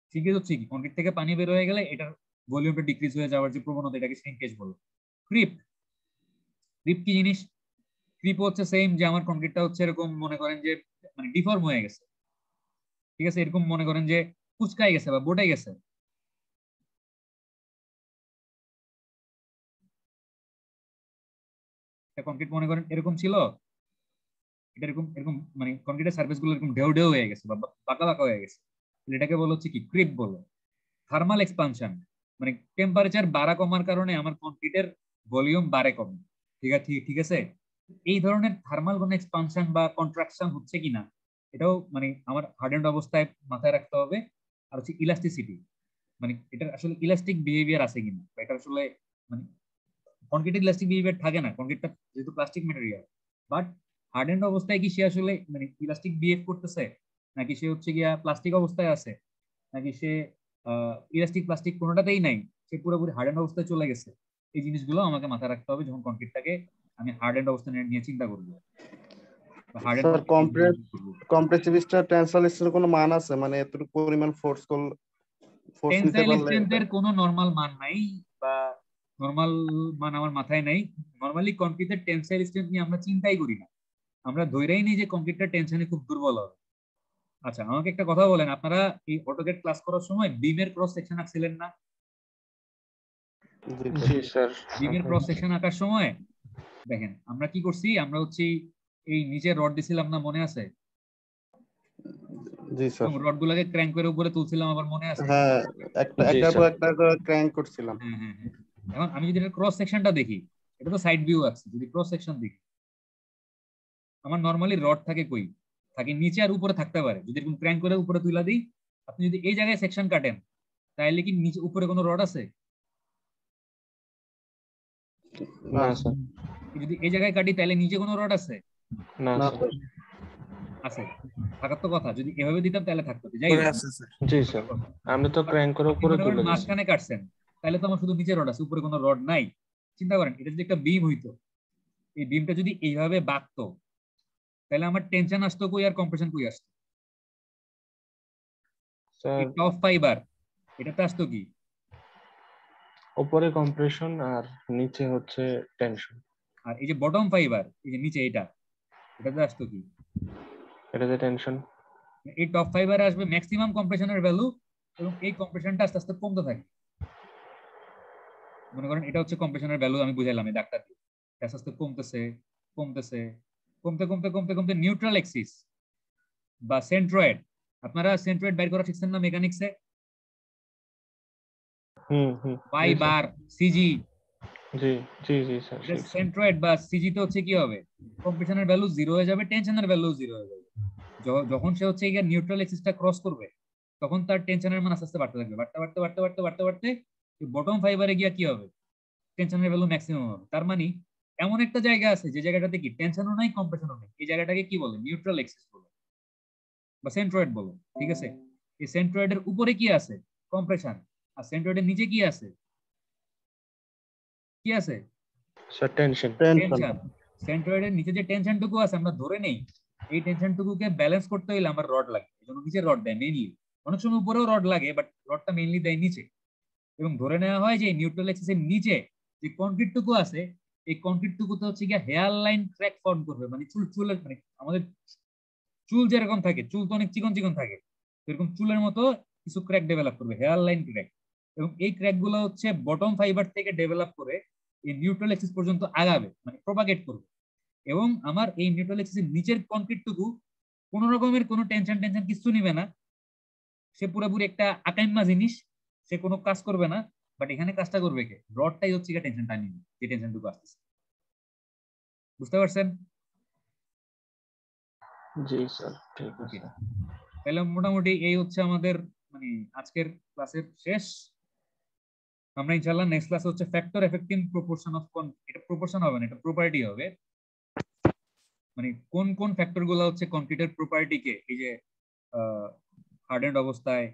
শ্রিঙ্কেজ হচ্ছে কি? কংক্রিট থেকে পানি বের হয়ে গেলে এটার ভলিউমটা ডিক্রিজ হয়ে যাওয়ার যে প্রবণতা, এটাকে শ্রিঙ্কেজ বলে। ক্রিপ, ক্রিপ কি জিনিস? ক্রিপ হচ্ছে সেম যে আমার কংক্রিটটা হচ্ছে এরকম মনে করেন যে মানে ডিফর্ম হয়ে গেছে, ঠিক আছে? এরকম মনে করেন যে কুচকাই গেছে বা বোটাই গেছে। কংক্রিট মনে করেন এরকম ছিল, এটা এরকম এরকম মানে কংক্রিটের সার্ফেস গুলো এরকম ঢেউ ঢেউ হয়ে গেছে বা বাঁকা বাঁকা হয়ে গেছে, এটাকে বলা হচ্ছে কি? ক্রিপ বলে। থার্মাল এক্সপানশন, মানে টেম্পারেচার বাড়া কমার কারণে আমার কংক্রিটের ভলিউম বাড়ে কমে, ঠিক আছে? ঠিক আছে, এই ধরনের থার্মাল কোন এক্সপানশন বা কন্ট্রাকশন হচ্ছে কিনা, এটাও মানে আমার হার্ডেন্ড অবস্থায় মাথায় রাখতে হবে। আর হচ্ছে ইলাস্টিসিটি, মানে এটা আসলে ইলাস্টিক বিহেভিয়ার আছে কিনা, বা এটা আসলে মানে কংক্রিটের ইলাস্টিক বিহেভিয়ার থাকে না, কংক্রিটটা যেহেতু প্লাস্টিক ম্যাটেরিয়াল, বাট হার্ডেন্ড অবস্থায় কি সে আসলে মানে ইলাস্টিক বিহেভ করতেছে, নাকি সে হচ্ছে গিয়া প্লাস্টিক অবস্থায় আছে, নাকি সে ইলাস্টিক প্লাস্টিক কোনোটাতেই নাই, সে পুরোপুরি হার্ড এন্ড অবস্থায় চলে গেছে। এই জিনিসগুলো আমাকে মাথায় রাখতে হবে যখন কংক্রিটটাকে আমি হার্ড এন্ড অবস্থা নিয়ে চিন্তা করবো বা হার্ড এন্ড স্যার কংক্রিট ইম্প্লিমেন্ট করবো। কম্প্রেসিভ স্ট্রেস টেনসাইল স্ট্রেসের কোনো মান আছে, মানে এতটুকু পরিমাণ ফোর্স নিতে টেনসাইল পারলে স্ট্রেংথের কোনো নরমাল মান নাই, বা নরমাল মান আমার মাথায় নাই। নরমালি কংক্রিটের টেনসাইল স্ট্রেংথ নিয়ে আমরা চিন্তাই করি না, আমরা ধরেই নিই যে কংক্রিটটা টেনশনে খুব দুর্বল হবে। আচ্ছা, আমাকে একটা কথা বলেন, আপনারা এই অটোক্যাড ক্লাস করার সময় বিমের ক্রস সেকশন আঁকছিলেন না? জি স্যার। বিমের ক্রস সেকশন আঁকার সময় দেখেন আমরা কি করছি, আমরা হচ্ছে এই নিচে রড দিছিলাম না, মনে আছে? জি স্যার। রড গুলাকে ক্র্যাঙ্ক করে উপরে তুলছিলাম, আবার মনে আছে? হ্যাঁ, একটার পর একটা করে ক্র্যাঙ্ক করছিলাম। হ্যাঁ হ্যাঁ হ্যাঁ। এখন আমি যদি এটা ক্রস সেকশনটা দেখি, এটা তো সাইড ভিউ আছে, যদি ক্রস সেকশন দেখি, আমার নরমালি রড থাকে কই? থাকে নিচে আর উপরে থাকতে পারে, যদি এরকম ক্র্যাঙ্ক করে উপরে তুলা দিই। আপনি যদি এই জায়গায় সেকশন কাটেন, তাহলে কি নিচে উপরে কোনো রড আছে? না স্যার। যদি এই জায়গায় কাটি তাহলে নিচে কোনো রড আছে? না না স্যার। আছে, থাকার তো কথা, যদি এভাবে দিতাম তাহলে থাকতো। যাই হোক, জি স্যার, আমি তো ক্র্যাঙ্ক করে উপরে তুলে দিয়েছি। মাঝখানে কাটছেন, তাহলে তো আমার শুধু নিচে রড আছে, উপরে কোনো রড নাই। চিন্তা করেন, এটা যদি একটা বিম হইতো, এই বিমটা যদি এইভাবে বাঁকতো, তাহলে আমার টেনশন আসতো কই আর কম্প্রেশন কই আসতো? স্যার এই টপ ফাইবার এটাতে আসতো কি? উপরে কম্প্রেশন আর নিচে হচ্ছে টেনশন। আর এই যে বটম ফাইবার, এই যে নিচে এটাতে আসতো কি? এটাতে টেনশন। এই টপ ফাইবারে আসবে ম্যাক্সিমাম কম্প্রেশনের ভ্যালু, এবং এই কম্প্রেশনটা আস্তে আস্তে কমতে থাকে। মনে করেন এটা হচ্ছে কম্প্রেশনের ভ্যালু, আমি বুঝাইলাম এই ডাক্তার দিয়ে, আস্তে আস্তে কমতেছে কমতেছে, কমতে কমতে কমতে কমতে নিউট্রাল এক্সিস বা সেন্ট্রয়েড, আপনারা সেন্ট্রয়েড বের করা শিখছেন না মেকানিক্সে? হুম। ওয়াই বার সিজি, জি জি জি স্যার। এটা সেন্ট্রয়েড বা সিজি তে হচ্ছে কি হবে? কম্প্রেশনের ভ্যালু 0 হয়ে যাবে, টেনশনের ভ্যালু 0 হয়ে যাবে। যখন সে হচ্ছে নিউট্রাল এক্সিসটা ক্রস করবে, তখন তার টেনশনের মান আস্তে আস্তে বাড়তে থাকবে, বাড়তে বাড়তে বাড়তে বাড়তে বাড়তে বাড়তে বটম ফাইবারে গিয়া কি হবে, টেনশনের ভ্যালু ম্যাক্সিমাম হবে। তার মানে এমন একটা জায়গা আছে যে জায়গাটাতে কি টেনশনও নাই কম্প্রেশনও নাই, এই জায়গাটাকে কি বলে নিউট্রাল এক্সিস বলে বা সেন্ট্রয়েড বলে। ঠিক আছে, এই সেন্ট্রয়েডের উপরে কি আছে, কম্প্রেশন, আর সেন্ট্রয়েডের নিচে কি আছে, কি আছে, স্যার টেনশন। টেনশন। সেন্ট্রয়েডের নিচে যে টেনশনটুকু আছে আমরা ধরে নেই এই টেনশনটুকুকে ব্যালেন্স করতে হইলে আমার রড লাগে, এই জন্য নিচে রড দেয় মেইনলি, অনেক সময় উপরেও রড লাগে বাট রডটা মেইনলি দেয় নিচে। এবং ধরে নেওয়া হয় যে নিউট্রাল এক্সিসের নিচে যে কনক্রিটটুকু আছে এই কনক্রিটটুকুতে হচ্ছে গিয়ে হেয়ার লাইন ক্র্যাক ফর্ম করবে, মানে চুলের মানে আমাদের চুল যেরকম থাকে, চুল তো অনেক চিকন চিকন থাকে, এরকম চুলের মতো কিছু ক্র্যাক ডেভেলপ করবে, হেয়ার লাইন ক্র্যাক। এবং এই ক্র্যাক গুলো হচ্ছে বটম ফাইবার থেকে ডেভেলপ করে এই নিউট্রাল এক্সিস পর্যন্ত আগাবে, মানে প্রপাগেট করবে। এবং আমার এই নিউট্রাল এক্সিসের নিচের কনক্রিটটুকু কোন রকমের কোনো টেনশন কিছু নিবে না, সে পুরোপুরি একটা আকাইম্মা জিনিস, সে কোনো কাজ করবে না। বাট এখানে কাজটা করবে কে, রডটাই হচ্ছে গিয়ে টেনশনটা নিবে, যে টেনশনটুকু আসতেছে। বুঝতে পারছেন? জি স্যার, ঠিক আছে। তাহলে মোটামুটি এই হচ্ছে আমাদের মানে আজকের ক্লাসের শেষ। আমরা ইনশাআল্লাহ নেক্সট ক্লাসে হচ্ছে ফ্যাক্টর এফেক্টিং প্রপোর্শন অফ, এটা প্রপোর্শন হবে না, এটা প্রপার্টি হবে। মানে কোন কোন ফ্যাক্টর গুলো হচ্ছে কনক্রিটের প্রপার্টিকে, এই যে হার্ডেন্ড অবস্থায়,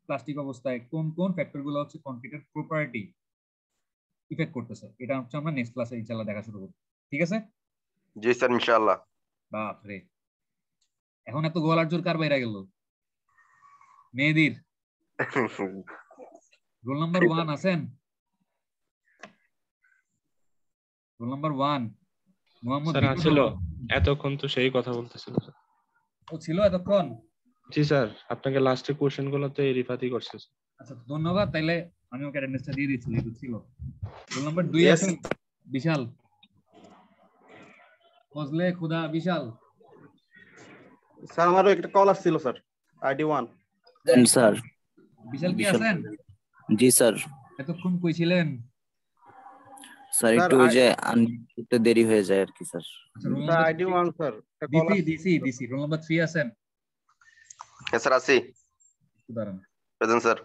প্লাস্টিক অবস্থায় কোন কোন ফ্যাক্টর গুলো হচ্ছে কনক্রিটের প্রপার্টি ইফেক্ট করতেছে, এটা হচ্ছে আমরা নেক্সট ক্লাসে ইনশাআল্লাহ দেখা শুরু করব। ঠিক আছে? জি স্যার, ইনশাআল্লাহ। বাপ রে, এখন এত গলার জোর কার বাইরে গেল? মেহেদির। রোল নাম্বার 1 আছেন? রোল নাম্বার 1 মোহাম্মদ স্যার ছিল এতক্ষণ, তো সেই কথা বলতেছিল স্যার। ও ছিল এতক্ষণ? জি স্যার, আপনাকে লাস্টে কোশ্চেন গুলোতে রিফাতি করছে। আচ্ছা ধন্যবাদ, তাইলে আমি ওকে অ্যাটেন্ডেন্সটা দিয়ে দিচ্ছি যেহেতু ছিল। রোল নাম্বার 2 আছেন? বিশাল ফজলে খুদা বিশাল। স্যার আমারও একটা কল আসছিল স্যার, আইডি 1 স্যার। বিশাল কি আছেন? জি স্যার। এতক্ষণ কই ছিলেন? স্যার একটু ওই যে একটু দেরি হয়ে যায় আর কি স্যার। আচ্ছা রোল নাম্বার আইডি 1 স্যার, একটা কল দিছি। রোল নাম্বার 3 আছেন? হ্যাঁ স্যার, আছি। দাঁড়ান। Present sir.